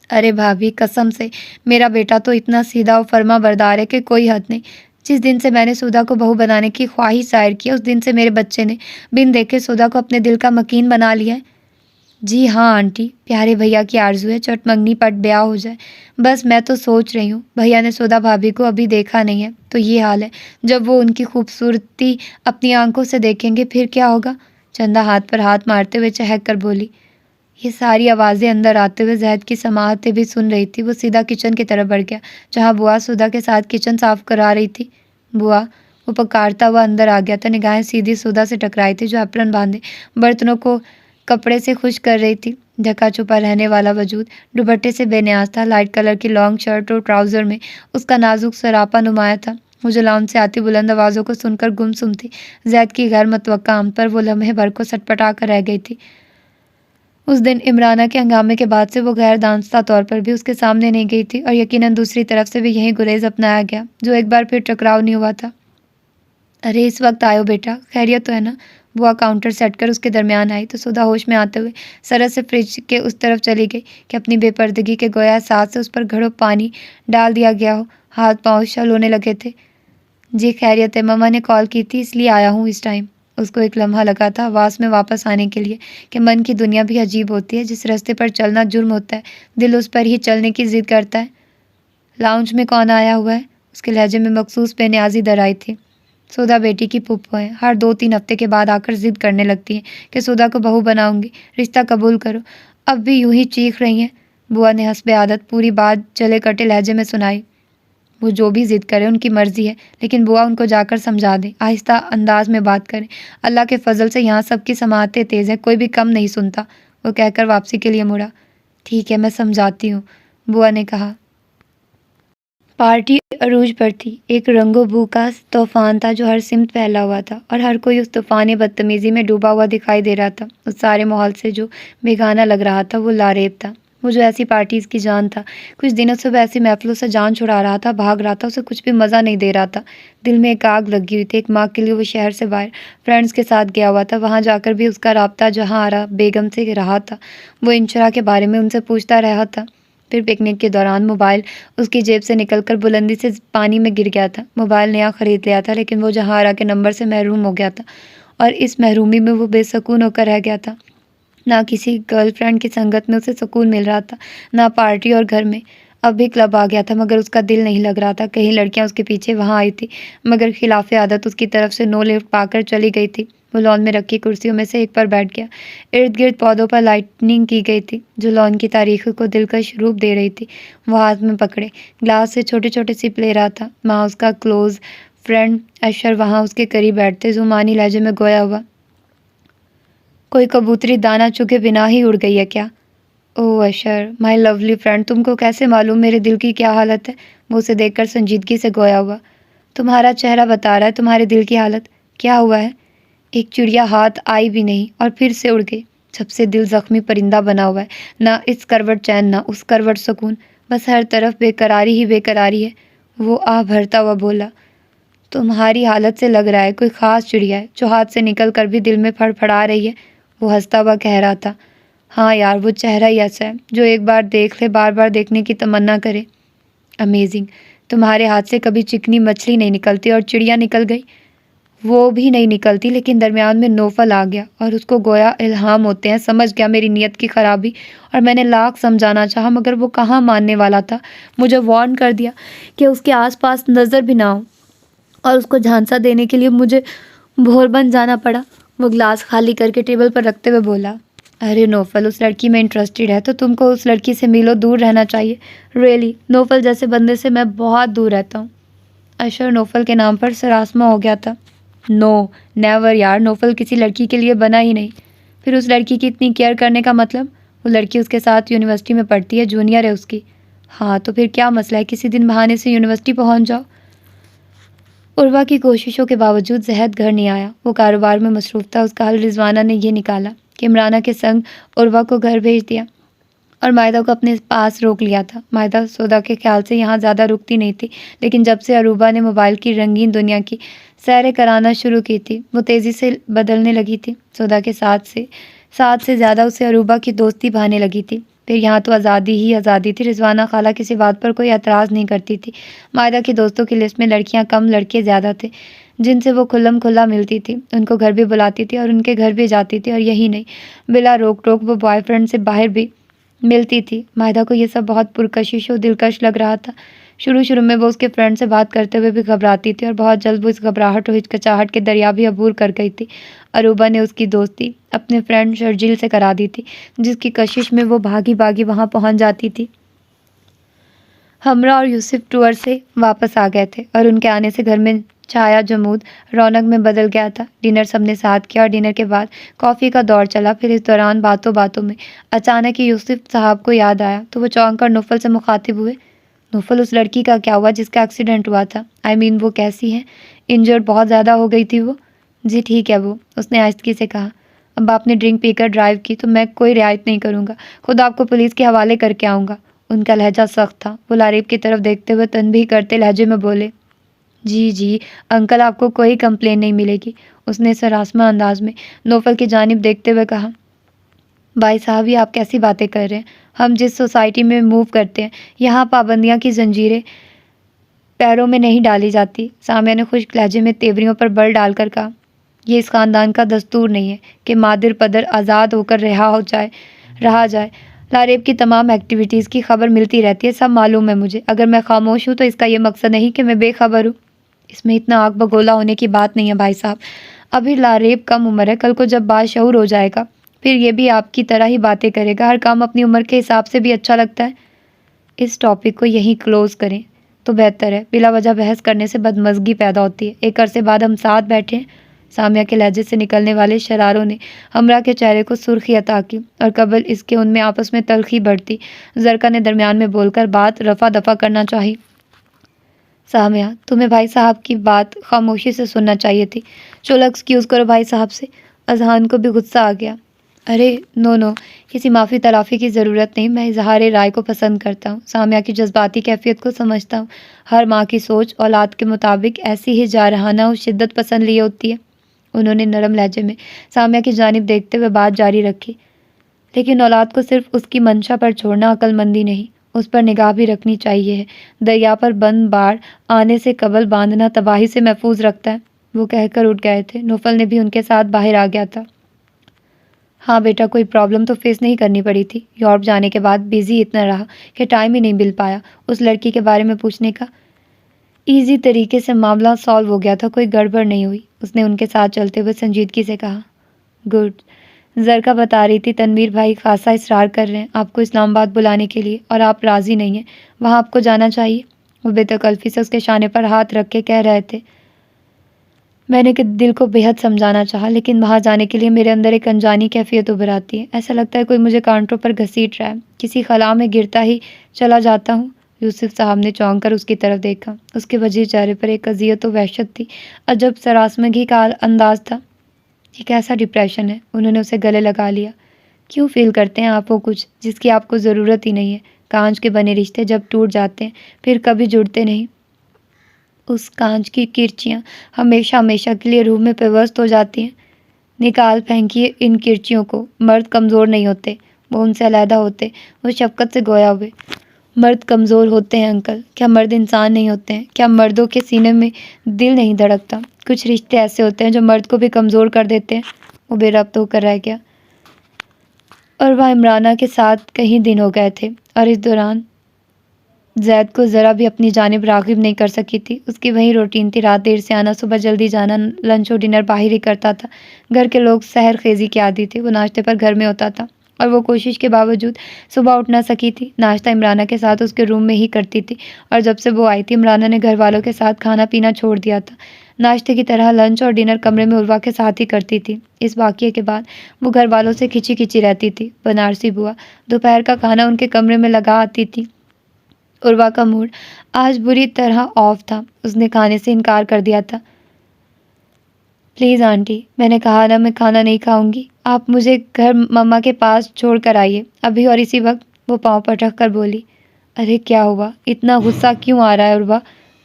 ارے بھابھی، قسم سے میرا بیٹا تو اتنا سیدھا و فرما بردار ہے کہ کوئی حد نہیں۔ جس دن سے میں نے سدھا کو بہو بنانے کی خواہش ظاہر کی اس دن سے میرے بچے نے بن دیکھے سدھا کو اپنے دل کا مکین بنا لیا ہے۔ جی ہاں آنٹی، پیارے بھیا کی آرزو ہے چٹ منگنی پٹ بیاہ ہو جائے۔ بس میں تو سوچ رہی ہوں، بھیا نے سدھا بھابھی کو ابھی دیکھا نہیں ہے تو یہ حال ہے، جب وہ ان کی خوبصورتی اپنی آنکھوں سے دیکھیں گے پھر کیا ہوگا؟ چندا ہاتھ پر ہاتھ مارتے ہوئے چہک کر بولی۔ یہ ساری آوازیں اندر آتے ہوئے زہد کی سماعتیں بھی سن رہی تھی۔ وہ سیدھا کچن کی طرف بڑھ گیا جہاں بوا سدھا کے ساتھ کچن صاف کرا رہی تھی۔ بوا، وہ پکارتا ہوا اندر آ گیا تھا۔ نگاہیں سیدھی سدھا سے ٹکرائی تھی جو اپرن باندھے برتنوں کو کپڑے سے خشک کر رہی تھی۔ ڈھکا چھپا رہنے والا وجود دوپٹے سے بے نیاز تھا۔ لائٹ کلر کی لانگ شرٹ اور ٹراؤزر میں اس کا نازک سراپا نمایاں تھا۔ وہ جو لان سے آتی بلند آوازوں کو سن کر گمسم تھی۔ زید کی غیر متوقع آمد پر وہ لمحے بھر کو سٹپٹا کر رہ گئی تھی۔ اس دن عمرانہ کے ہنگامے کے بعد سے وہ غیر دانستہ طور پر بھی اس کے سامنے نہیں گئی تھی، اور یقیناً دوسری طرف سے بھی یہی گریز اپنایا گیا جو ایک بار پھر ٹکراؤ نہیں ہوا تھا۔ ارے اس وقت آئے ہو بیٹا، خیریت تو ہے نا؟ بوا کاؤنٹر سیٹ کر اس کے درمیان آئی تو سدھا ہوش میں آتے ہوئے سرت سے فریج کے اس طرف چلی گئی کہ اپنی بے پردگی کے گویا احساس سے اس پر گھڑوں پانی ڈال دیا گیا ہو۔ ہاتھ پاؤں شل ہونے لگے تھے۔ جی خیریت ہے، مما نے کال کی تھی اس لیے آیا ہوں اس ٹائم۔ اس کو ایک لمحہ لگا تھا آواز میں واپس آنے کے لیے کہ من کی دنیا بھی عجیب ہوتی ہے، جس راستے پر چلنا جرم ہوتا ہے دل اس پر ہی چلنے کی ضد کرتا ہے۔ لاؤنج میں کون آیا ہوا ہے؟ اس کے لہجے میں مخصوص بے نیازی در آئی تھی۔ سدھا بیٹی کی پھپھو ہیں، ہر 2-3 ہفتے کے بعد آ کر ضد کرنے لگتی ہیں کہ سدھا کو بہو بناؤں گی، رشتہ قبول کرو۔ اب بھی یوں ہی چیخ رہی ہیں۔ بوا نے حسب عادت پوری بات چلے کٹے لہجے میں سنائی۔ وہ جو بھی ضد کرے ان کی مرضی ہے، لیکن بوا ان کو جا کر سمجھا دیں، آہستہ انداز میں بات کریں۔ اللہ کے فضل سے یہاں سب کی سماعتیں تیز ہیں، کوئی بھی کم نہیں سنتا، وہ کہہ کر واپسی کے لیے مڑا۔ ٹھیک ہے میں سمجھاتی ہوں، بوا نے کہا۔ پارٹی عروج پر تھی۔ ایک رنگ و بو کا طوفان تھا جو ہر سمت پھیلا ہوا تھا، اور ہر کوئی اس طوفان بدتمیزی میں ڈوبا ہوا دکھائی دے رہا تھا۔ اس سارے ماحول سے جو بیگانہ لگ رہا تھا وہ لاریب تھا۔ وہ جو ایسی پارٹیز کی جان تھا، کچھ دنوں سے وہ ایسی محفلوں سے جان چھڑا رہا تھا، بھاگ رہا تھا، اسے کچھ بھی مزہ نہیں دے رہا تھا۔ دل میں ایک آگ لگی ہوئی تھی۔ ایک ماہ کے لیے وہ شہر سے باہر فرینڈز کے ساتھ گیا ہوا تھا۔ وہاں جا کر بھی اس کا رابطہ جہاں آرا بیگم سے رہا تھا، وہ انشرا کے بارے میں ان سے پوچھتا رہا تھا۔ پھر پکنک کے دوران موبائل اس کی جیب سے نکل کر بلندی سے پانی میں گر گیا تھا۔ موبائل نیا خرید لیا تھا، لیکن وہ جہاں آرا کے نمبر سے محروم ہو گیا تھا، اور اس محرومی میں وہ بے سکون ہو کر رہ گیا تھا۔ نہ کسی گرل فرینڈ کی سنگت میں اسے سکون مل رہا تھا، نہ پارٹی اور گھر میں۔ اب بھی کلب آ گیا تھا مگر اس کا دل نہیں لگ رہا تھا۔ کئی لڑکیاں اس کے پیچھے وہاں آئی تھی مگر خلاف عادت اس کی طرف سے نو لفٹ پا کر چلی گئی تھی۔ وہ لان میں رکھی کرسیوں میں سے ایک پر بیٹھ گیا۔ ارد گرد پودوں پر لائٹنگ کی گئی تھی جو لان کی تاریخی کو دلکش روپ دے رہی تھی۔ وہ ہاتھ میں پکڑے گلاس سے چھوٹے چھوٹے سپ لے رہا تھا۔ وہاں اس کا کلوز فرینڈ اشر وہاں اس کے قریب بیٹھتے زمانی لہجے میں گویا ہوا۔ کوئی کبوتری دانہ چگے بنا ہی اڑ گئی ہے کیا؟ او اشر، مائی لولی فرینڈ، تم کو کیسے معلوم میرے دل کی کیا حالت ہے؟ وہ اسے دیکھ کر سنجیدگی سے گویا ہوا۔ تمہارا چہرہ بتا رہا ہے تمہارے دل کی حالت۔ کیا ہوا ہے؟ ایک چڑیا ہاتھ آئی بھی نہیں اور پھر سے اڑ گئی۔ جب سے دل زخمی پرندہ بنا ہوا ہے، نہ اس کروٹ چین نہ اس کروٹ سکون، بس ہر طرف بے قراری ہی بے قراری ہے۔ وہ آہ بھرتا ہوا بولا۔ تمہاری حالت سے لگ رہا ہے کوئی خاص چڑیا ہے جو ہاتھ سے نکل کر بھی دل میں پھڑ پھڑا رہی ہے، وہ ہنستا ہوا کہہ رہا تھا۔ ہاں یار، وہ چہرہ ہی ایسا ہے جو ایک بار دیکھ لے بار بار دیکھنے کی تمنا کرے۔ امیزنگ، تمہارے ہاتھ سے کبھی چکنی مچھلی نہیں نکلتی اور چڑیا نکل گئی؟ وہ بھی نہیں نکلتی، لیکن درمیان میں نوفل آ گیا اور اس کو گویا الہام ہوتے ہیں، سمجھ گیا میری نیت کی خرابی، اور میں نے لاکھ سمجھانا چاہا مگر وہ کہاں ماننے والا تھا۔ مجھے وارن کر دیا کہ اس کے آس پاس نظر بھی نہ ہو۔ اور اس کو جھانسا دینے کے لیے مجھے بھور بن جانا پڑا۔ وہ گلاس خالی کر کے ٹیبل پر رکھتے ہوئے بولا، ارے نوفل، اس لڑکی میں انٹرسٹڈ ہے تو تم کو اس لڑکی سے میلوں دور رہنا چاہیے۔ ریئلی، نوفل جیسے بندے سے میں بہت دور رہتا ہوں۔ اشر نوفل کے نام پر سراسمہ ہو گیا تھا۔ نو، نیور یار، نوفل کسی لڑکی کے لیے بنا ہی نہیں۔ پھر اس لڑکی کی اتنی کیئر کرنے کا مطلب؟ وہ لڑکی اس کے ساتھ یونیورسٹی میں پڑھتی ہے، جونیئر ہے اس کی۔ ہاں تو پھر کیا مسئلہ ہے، کسی دن بہانے سے یونیورسٹی پہنچ جاؤ۔ عروہ کی کوششوں کے باوجود زہد گھر نہیں آیا۔ وہ کاروبار میں مصروف تھا۔ اس کا حل رضوانہ نے یہ نکالا کہ عمرانہ کے سنگ عروہ کو گھر بھیج دیا اور مائدہ کو اپنے پاس روک لیا تھا۔ مائدہ سودا کے خیال سے یہاں زیادہ رکتی نہیں تھی، لیکن جب سے عروبہ نے موبائل کی رنگین دنیا کی سیریں کرانا شروع کی تھی، وہ تیزی سے بدلنے لگی تھی۔ سودا کے ساتھ سے زیادہ اسے عروبہ کی دوستی بھانے لگی تھی۔ پھر یہاں تو آزادی ہی آزادی تھی۔ رضوانہ خالہ کسی بات پر کوئی اعتراض نہیں کرتی تھی۔ مائدہ کی دوستوں کی لسٹ میں لڑکیاں کم، لڑکے زیادہ تھے جن سے وہ کھلم کھلا ملتی تھی۔ ان کو گھر بھی بلاتی تھی اور ان کے گھر بھی جاتی تھی، اور یہی نہیں، بلا روک ٹوک وہ بوائے فرینڈ سے باہر بھی ملتی تھی۔ مائدہ کو یہ سب بہت پرکشش و دلکش لگ رہا تھا۔ شروع میں وہ اس کے فرینڈ سے بات کرتے ہوئے بھی گھبراتی تھی، اور بہت جلد وہ اس گھبراہٹ و ہچکچاہٹ کے دریا بھی عبور کر گئی تھی۔ عروبہ نے اس کی دوستی اپنے فرینڈ شرجیل سے کرا دی تھی، جس کی کشش میں وہ بھاگی بھاگی وہاں پہنچ جاتی تھی۔ ہمراہ اور یوسف ٹور سے واپس آ گئے تھے، اور ان کے آنے سے گھر میں چھایا جمود رونق میں بدل گیا تھا۔ ڈنر سب نے ساتھ کیا اور ڈنر کے بعد کافی کا دور چلا۔ پھر اس دوران باتوں میں اچانک ہی یوسف صاحب کو یاد آیا تو وہ چونک کر نوفل سے مخاطب ہوئے، نوفل، اس لڑکی کا کیا ہوا جس کا ایکسیڈنٹ ہوا تھا؟ وہ کیسی ہے؟ انجرڈ بہت زیادہ ہو گئی تھی وہ؟ جی ٹھیک ہے وہ، اس نے آہستگی سے کہا۔ اب آپ نے ڈرنک پی کر ڈرائیو کی تو میں کوئی رعایت نہیں کروں گا، خود آپ کو پولیس کے حوالے کر کے آؤں گا۔ ان کا لہجہ سخت تھا۔ وہ لاریب کی طرف دیکھتے ہوئے تنبیہ کرتے لہجے میں بولے، جی انکل، آپ کو کوئی کمپلین نہیں ملے گی، اس نے سراسمہ انداز میں نوفل کی جانب دیکھتے ہوئے کہا۔ بھائی صاحب، یہ آپ کیسی باتیں کر رہے ہیں؟ ہم جس سوسائٹی میں موو کرتے ہیں یہاں پابندیاں کی زنجیریں پیروں میں نہیں ڈالی جاتی۔ سامیہ نے خشک لہجے میں تیوریوں پر بل ڈال کر کہا، یہ اس خاندان کا دستور نہیں ہے کہ مادر پدر آزاد ہو کر رہا جائے۔ لاریب کی تمام ایکٹیویٹیز کی خبر ملتی رہتی ہے، سب معلوم ہے مجھے۔ اگر میں خاموش ہوں تو اس کا یہ مقصد نہیں کہ میں بے خبر ہوں۔ اس میں اتنا آگ بگولا ہونے کی بات نہیں ہے بھائی صاحب، ابھی لاریب کم عمر ہے، کل کو جب باشعور ہو جائے گا پھر یہ بھی آپ کی طرح ہی باتیں کرے گا۔ ہر کام اپنی عمر کے حساب سے بھی اچھا لگتا ہے۔ اس ٹاپک کو یہیں کلوز کریں تو بہتر ہے، بلا وجہ بحث کرنے سے بدمزگی پیدا ہوتی ہے۔ ایک عرصے بعد ہم ساتھ بیٹھے ہیں۔ سامیہ کے لہجے سے نکلنے والے شراروں نے ہمراہ کے چہرے کو سرخی عطا کی، اور قبل اس کے ان میں آپس میں تلخی بڑھتی۔ زرکا نے درمیان میں بول کر بات رفع دفع کرنا چاہی۔ سامیہ، تمہیں بھائی صاحب کی بات خاموشی سے سننا چاہیے تھی۔ چلو ایکسکیوز کرو بھائی صاحب سے۔ اذہان کو بھی غصہ آ گیا۔ ارے نو، کسی معافی تلافی کی ضرورت نہیں، میں اظہار رائے کو پسند کرتا ہوں۔ سامیہ کی جذباتی کیفیت کو سمجھتا ہوں۔ ہر ماں کی سوچ اولاد کے مطابق ایسی ہی جارحانہ اور شدت پسند لیے ہوتی ہے۔ انہوں نے نرم لہجے میں سامیہ کی جانب دیکھتے ہوئے بات جاری رکھی، لیکن اولاد کو صرف اس کی منشا پر چھوڑنا عقل مندی نہیں، اس پر نگاہ بھی رکھنی چاہیے ہے۔ دریا پر بند باڑ آنے سے قبل باندھنا تباہی سے محفوظ رکھتا ہے۔ وہ کہہ کر اٹھ گئے تھے۔ نوفل نے بھی ان کے ساتھ باہر آ گیا تھا۔ ہاں بیٹا، کوئی پرابلم تو فیس نہیں کرنی پڑی تھی۔ یورپ جانے کے بعد بیزی اتنا رہا کہ ٹائم ہی نہیں مل پایا اس لڑکی کے بارے میں پوچھنے کا۔ ایزی طریقے سے معاملہ سالو ہو گیا تھا، کوئی گڑبڑ نہیں ہوئی، اس نے ان کے ساتھ چلتے ہوئے سنجیدگی سے کہا۔ گڈ۔ زرکا بتا رہی تھی تنویر بھائی خاصا اصرار کر رہے ہیں آپ کو اسلام آباد بلانے کے لیے، اور آپ راضی نہیں ہیں، وہاں آپ کو جانا چاہیے۔ وہ بے تکلفی سے اس کے شانے پر ہاتھ رکھ کے کہہ رہے تھے۔ میں نے دل کو بے حد سمجھانا چاہا، لیکن وہاں جانے کے لیے میرے اندر ایک انجانی کیفیت ابھر آتی ہے۔ ایسا لگتا ہے کوئی مجھے کانٹوں پر گھسیٹ رہا ہے، کسی خلا میں گرتا ہی چلا جاتا ہوں۔ یوسف صاحب نے چونک کر اس کی طرف دیکھا۔ اس کے وجیح چہرے پر ایک اذیت و وحشت تھی، عجب سراسمگی کا انداز تھا۔ یہ کیسا ڈپریشن ہے؟ انہوں نے اسے گلے لگا لیا۔ کیوں فیل کرتے ہیں آپ وہ کچھ جس کی آپ کو ضرورت ہی نہیں ہے؟ کانچ کے بنے رشتے جب ٹوٹ جاتے ہیں پھر کبھی جڑتے نہیں۔ اس کانچ کی کرچیاں ہمیشہ کے لیے روح میں پیوست ہو جاتی ہیں۔ نکال پھینکیے ان کرچیوں کو۔ مرد کمزور نہیں ہوتے، وہ ان سے علیحدہ ہوتے۔ وہ شفقت سے گویا ہوئے۔ مرد کمزور ہوتے ہیں انکل، کیا مرد انسان نہیں ہوتے ہیں؟ کیا مردوں کے سینے میں دل نہیں دھڑکتا؟ کچھ رشتے ایسے ہوتے ہیں جو مرد کو بھی کمزور کر دیتے ہیں۔ وہ بے ربط ہو کر رہ گیا۔ اور وہ عمرانہ کے ساتھ کئی دن ہو گئے تھے، اور اس دوران زید کو ذرا بھی اپنی جانب راغب نہیں کر سکی تھی۔ اس کی وہی روٹین تھی، رات دیر سے آنا، صبح جلدی جانا، لنچ اور ڈنر باہر ہی کرتا تھا۔ گھر کے لوگ سحر خیزی کے عادی تھے، وہ ناشتے پر گھر میں ہوتا تھا اور وہ کوشش کے باوجود صبح اٹھ نہ سکی تھی۔ ناشتہ عمرانہ کے ساتھ اس کے روم میں ہی کرتی تھی، اور جب سے وہ آئی تھی عمرانہ نے گھر والوں کے ساتھ کھانا پینا چھوڑ دیا تھا۔ ناشتے کی طرح لنچ اور ڈنر کمرے میں عروہ کے ساتھ ہی کرتی تھی۔ اس واقعے کے بعد وہ گھر والوں سے کھچی کھچی رہتی تھی۔ بنارسی بوا دوپہر کا کھانا ان کے کمرے میں لگا آتی تھی۔ عروہ کا موڈ آج بری طرح آف تھا، اس نے کھانے سے انکار کر دیا تھا۔ پلیز آنٹی، میں نے کہا نا میں کھانا نہیں کھاؤں گی، آپ مجھے گھر مما کے پاس چھوڑ کر آئیے ابھی۔ اور اسی وقت وہ پاؤں پٹک کر بولی، ارے کیا ہوا، اتنا غصہ کیوں آ رہا ہے عروہ؟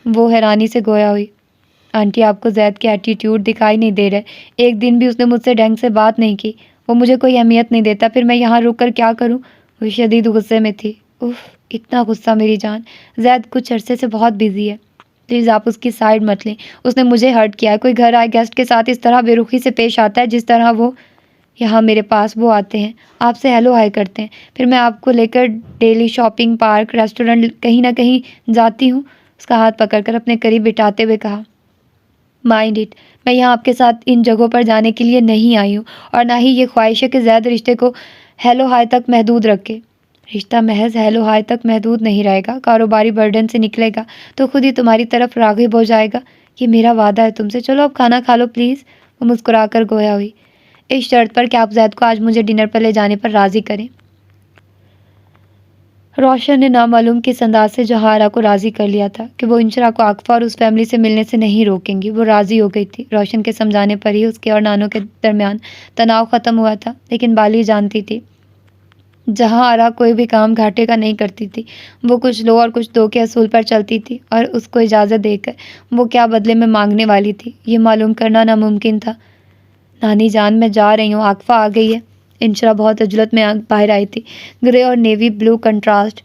وہ حیرانی سے گویا ہوئی۔ آنٹی آپ کو زید کے ایٹیٹیوڈ دکھائی نہیں دے رہے؟ ایک دن بھی اس نے مجھ سے ڈھنگ سے بات نہیں کی، وہ مجھے کوئی اہمیت نہیں دیتا، پھر میں یہاں رک کر کیا کروں؟ وہ شدید غصے میں تھی۔ اف، اتنا غصہ میری جان، زید کچھ عرصے سے بہت بزی ہے، پلیز آپ اس کی سائڈ مت لیں، اس نے مجھے ہرٹ کیا ہے۔ کوئی گھر آئے گیسٹ کے ساتھ اس طرح بے رخی سے پیش آتا ہے جس طرح وہ یہاں میرے پاس وہ آتے ہیں، آپ سے ہیلو ہائی کرتے ہیں، پھر میں آپ کو لے کر ڈیلی شاپنگ، پارک، ریسٹورنٹ کہیں نہ کہیں جاتی ہوں۔ اس کا ہاتھ پکڑ کر اپنے قریب بٹھاتے ہوئے کہا، مائنڈ اٹ، میں یہاں آپ کے ساتھ ان جگہوں پر جانے کے لیے نہیں آئی ہوں، اور نہ ہی یہ خواہش ہے کہ زید رشتے کو ہیلو ہائی تک محدود رکھے۔ رشتہ محض ہیلو ہائی تک محدود نہیں رہے گا، کاروباری برڈن سے نکلے گا تو خود ہی تمہاری طرف راغب ہو جائے گا، یہ میرا وعدہ ہے تم سے۔ چلو اب کھانا کھا لو پلیز۔ وہ مسکرا کر گویا ہوئی، اس شرط پر کہ آپ زید کو آج مجھے ڈنر پر لے جانے پر راضی کریں۔ روشن نے نامعلوم کس انداز سے جہاں آرا کو راضی کر لیا تھا کہ وہ انشرا کو عاقفہ اور اس فیملی سے ملنے سے نہیں روکیں گی۔ وہ راضی ہو گئی تھی۔ روشن کے سمجھانے پر ہی اس کے اور نانو کے درمیان تناؤ ختم ہوا تھا، لیکن بالی جانتی تھی جہاں آرا کوئی بھی کام گھاٹے کا نہیں کرتی تھی، وہ کچھ لو اور کچھ دو کے اصول پر چلتی تھی، اور اس کو اجازت دے کر وہ کیا بدلے میں مانگنے والی تھی یہ معلوم کرنا ناممکن تھا۔ نانی جان میں جا رہی ہوں، عاقفہ آ گئی ہے۔ انشرا بہت عجلت میں باہر آئی تھی، گرے اور نیوی بلو کنٹراسٹ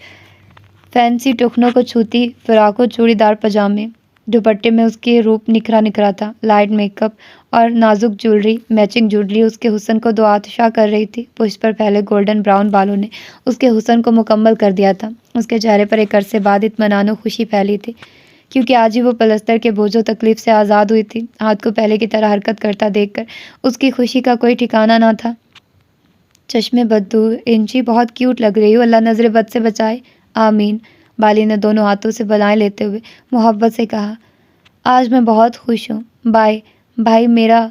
فینسی ٹخنوں کو چھوتی فراق و چوڑی دار پاجامے، دوپٹے میں اس کے روپ نکھرا نکھرا تھا۔ لائٹ میک اپ اور نازک جولری، میچنگ جولری اس کے حسن کو دو آتشا کر رہی تھی۔ پشت پر پھیلے گولڈن براؤن بالوں نے اس کے حسن کو مکمل کر دیا تھا۔ اس کے چہرے پر ایک عرصے بعد اطمینان و خوشی پھیلی تھی، کیونکہ آج ہی وہ پلستر کے بوجھ و تکلیف سے آزاد ہوئی تھی۔ ہاتھ کو پہلے کی طرح حرکت کرتا دیکھ کر اس کی خوشی کا کوئی ٹھکانہ نہ تھا۔ چشمے بددور، انچی بہت کیوٹ لگ رہی ہو، اللہ نظر بد سے بچائے، آمین۔ بالی نے دونوں ہاتھوں سے بلائیں لیتے ہوئے محبت سے کہا، آج میں بہت خوش ہوں۔ بائے بھائی میرا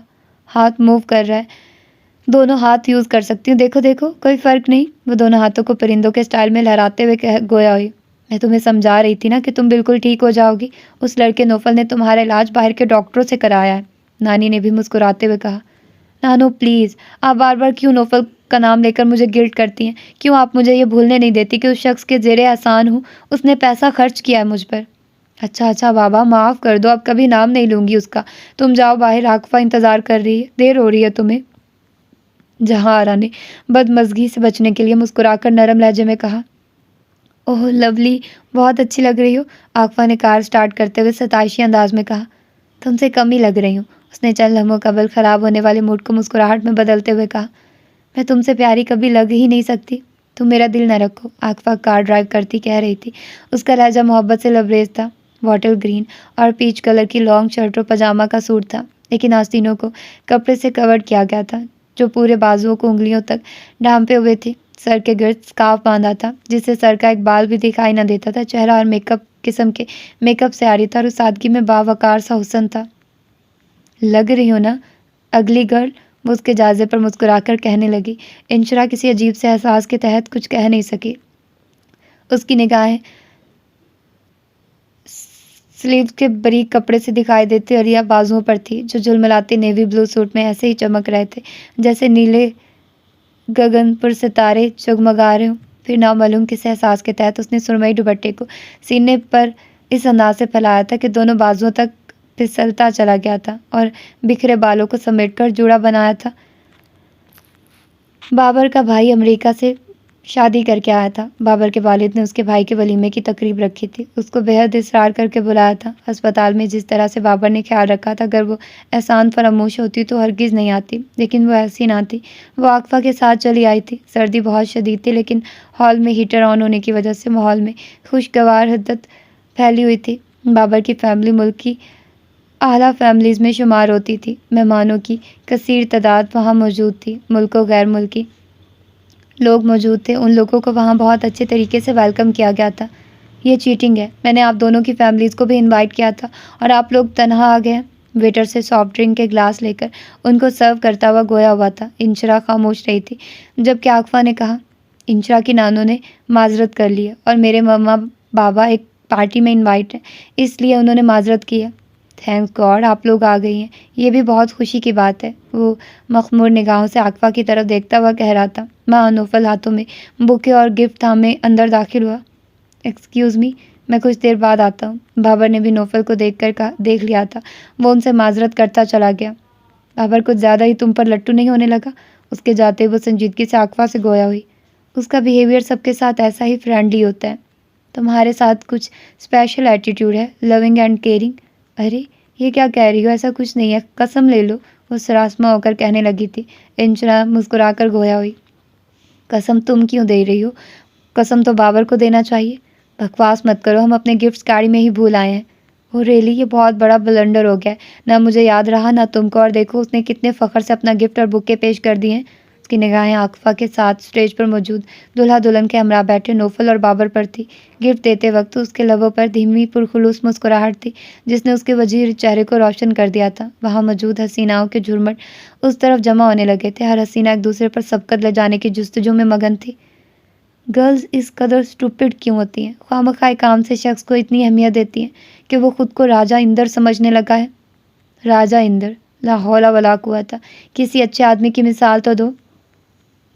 ہاتھ موو کر رہا ہے، دونوں ہاتھ یوز کر سکتی ہوں، دیکھو دیکھو کوئی فرق نہیں۔ وہ دونوں ہاتھوں کو پرندوں کے سٹائل میں لہراتے ہوئے گویا ہوئی، میں تمہیں سمجھا رہی تھی نا کہ تم بالکل ٹھیک ہو جاؤ گی، اس لڑکے نوفل نے تمہارا علاج باہر کے ڈاکٹروں سے کرایا ہے۔ نانی نے بھی مسکراتے ہوئے کہا، نانو پلیز، آپ بار بار کیوں نوفل کا نام لے کر مجھے گلٹ کرتی ہیں؟ کیوں آپ مجھے یہ بھولنے نہیں دیتی کہ اس شخص کے زیر احسان ہوں، اس نے پیسہ خرچ کیا ہے مجھ پر۔ اچھا بابا معاف کر دو، اب کبھی نام نہیں لوں گی اس کا، تم جاؤ باہر، عاقفہ انتظار کر رہی ہے، دیر ہو رہی ہے تمہیں۔ جہاں آرا نے بدمزگی سے بچنے کے لیے مسکرا کر نرم لہجے میں کہا، اوہ لولی، بہت اچھی لگ رہی ہو۔ عاقفہ نے کار سٹارٹ کرتے ہوئے ستائشی انداز میں کہا، تم سے کم ہی لگ رہی ہوں۔ اس نے چند لمحوں قبل خراب ہونے والے موڈ کو مسکراہٹ میں بدلتے ہوئے کہا، میں تم سے پیاری کبھی لگ ہی نہیں سکتی، تم میرا دل نہ رکھو۔ عاقفہ کار ڈرائیو کرتی کہہ رہی تھی، اس کا لہجہ محبت سے لبریز تھا۔ واٹر گرین اور پیچ کلر کی لانگ شرٹ اور پاجامہ کا سوٹ تھا، لیکن آستینوں کو کپڑے سے کورڈ کیا گیا تھا جو پورے بازوؤں کو انگلیوں تک ڈھانپے ہوئے تھے۔ سر کے گرد اسکارف باندھا تھا جس سے سر کا ایک بال بھی دکھائی نہ دیتا تھا۔ چہرہ اور میک اپ قسم کے میک اپ سے عاری تھا اور اس سادگی میں باوقار سا حسن تھا۔ لگ رہی ہو نا اگلی گرل، وہ اس کے جائزے پر مسکرا کر کہنے لگی۔ انشرا کسی عجیب سے احساس کے تحت کچھ کہہ نہیں سکی۔ اس کی نگاہیں سلیوز کے باریک کپڑے سے دکھائی دیتے اور یا بازوؤں پر تھی جو جھلملاتے نیوی بلو سوٹ میں ایسے ہی چمک رہے تھے جیسے نیلے گگن پر ستارے جگمگا رہے ہوں۔ پھر نامعلوم کس احساس کے تحت اس نے سرمئی دوپٹے کو سینے پر اس انداز سے پھیلایا تھا کہ دونوں بازوؤں تک پھسلتا چلا گیا تھا اور بکھرے بالوں کو سمیٹ کر جوڑا بنایا تھا۔ بابر کا بھائی امریکہ سے شادی کر کے آیا تھا۔ بابر کے والد نے اس کے بھائی کے ولیمے کی تقریب رکھی تھی، اس کو بہت اصرار کر کے بلایا تھا۔ ہسپتال میں جس طرح سے بابر نے خیال رکھا تھا، اگر وہ احسان فراموش ہوتی تو ہرگز نہیں آتی، لیکن وہ ایسی نہ تھی۔ وہ عاقفہ کے ساتھ چلی آئی تھی۔ سردی بہت شدید تھی، لیکن ہال میں ہیٹر آن ہونے کی وجہ سے ماحول میں خوشگوار حدت پھیلی ہوئی تھی۔ بابر کی فیملی ملک کی اعلیٰ فیملیز میں شمار ہوتی تھی۔ مہمانوں کی کثیر تعداد وہاں موجود تھی۔ ملک و غیر ملکی لوگ موجود تھے۔ ان لوگوں کو وہاں بہت اچھے طریقے سے ویلکم کیا گیا تھا۔ یہ چیٹنگ ہے، میں نے آپ دونوں کی فیملیز کو بھی انوائٹ کیا تھا اور آپ لوگ تنہا آ گئے ہیں۔ ویٹر سے سافٹ ڈرنک کے گلاس لے کر ان کو سرو کرتا ہوا گویا ہوا تھا۔ انشرا خاموش رہی تھی، جبکہ عاقفہ نے کہا، انشرا کی نانوں نے معذرت کر لی ہے اور میرے مما بابا ایک پارٹی میں انوائٹ ہیں، اس لیے انہوں نے معذرت کی ہے۔ تھینک گاڈ آپ لوگ آ گئی ہیں، یہ بھی بہت خوشی کی بات ہے، وہ مخمور نگاہوں سے عاقفہ کی طرف دیکھتا ہوا کہہ رہا تھا۔ ماں نوفل ہاتھوں میں بوکے اور گفٹ تھامے اندر داخل ہوا۔ ایکسکیوز می، میں کچھ دیر بعد آتا ہوں۔ بابر نے بھی نوفل کو دیکھ لیا تھا، وہ ان سے معذرت کرتا چلا گیا۔ بابر کچھ زیادہ ہی تم پر لٹو نہیں ہونے لگا؟ اس کے جاتے وہ سنجیدگی سے عاقفہ سے گویا ہوئی۔ اس کا بیہیویئر سب کے ساتھ ایسا ہی فرینڈلی ہوتا ہے، تمہارے ساتھ کچھ اسپیشل ایٹیٹیوڈ ہے، لونگ اینڈ کیئرنگ۔ ارے یہ کیا کہہ رہی ہو، ایسا کچھ نہیں ہے، قسم لے لو، وہ سراسمہ ہو کر کہنے لگی تھی۔ انشرا مسکرا کر گویا ہوئی۔ قسم تم کیوں دے رہی ہو؟ قسم تو بابر کو دینا چاہیے۔ بکواس مت کرو، ہم اپنے گفٹس گاڑی میں ہی بھول آئے ہیں۔ او ریلی، یہ بہت بڑا بلنڈر ہو گیا ہے، نہ مجھے یاد رہا نہ تم کو، اور دیکھو اس نے کتنے فخر سے اپنا گفٹ اور بکے پیش کر دیے ہیں۔ اس کی نگاہیں عاقفہ کے ساتھ اسٹیج پر موجود دلہا دلہن کے ہمراہ بیٹھے نوفل اور بابر پر تھی۔ گفٹ دیتے وقت اس کے لبوں پر دھیمی پرخلوص مسکراہٹ تھی، جس نے اس کے وجیح چہرے کو روشن کر دیا تھا۔ وہاں موجود حسیناؤں کے جھرمٹ اس طرف جمع ہونے لگے تھے، ہر حسینہ ایک دوسرے پر سبقت لے جانے کی جستجو میں مگن تھی۔ گرلز اس قدر اسٹوپڈ کیوں ہوتی ہیں؟ خواہ ایک عام سے شخص کو اتنی اہمیت دیتی ہیں کہ وہ خود کو راجہ اندر سمجھنے لگا ہے۔ راجہ اندر، لا حول ولا قوت، کسی اچھے آدمی کی مثال تو دو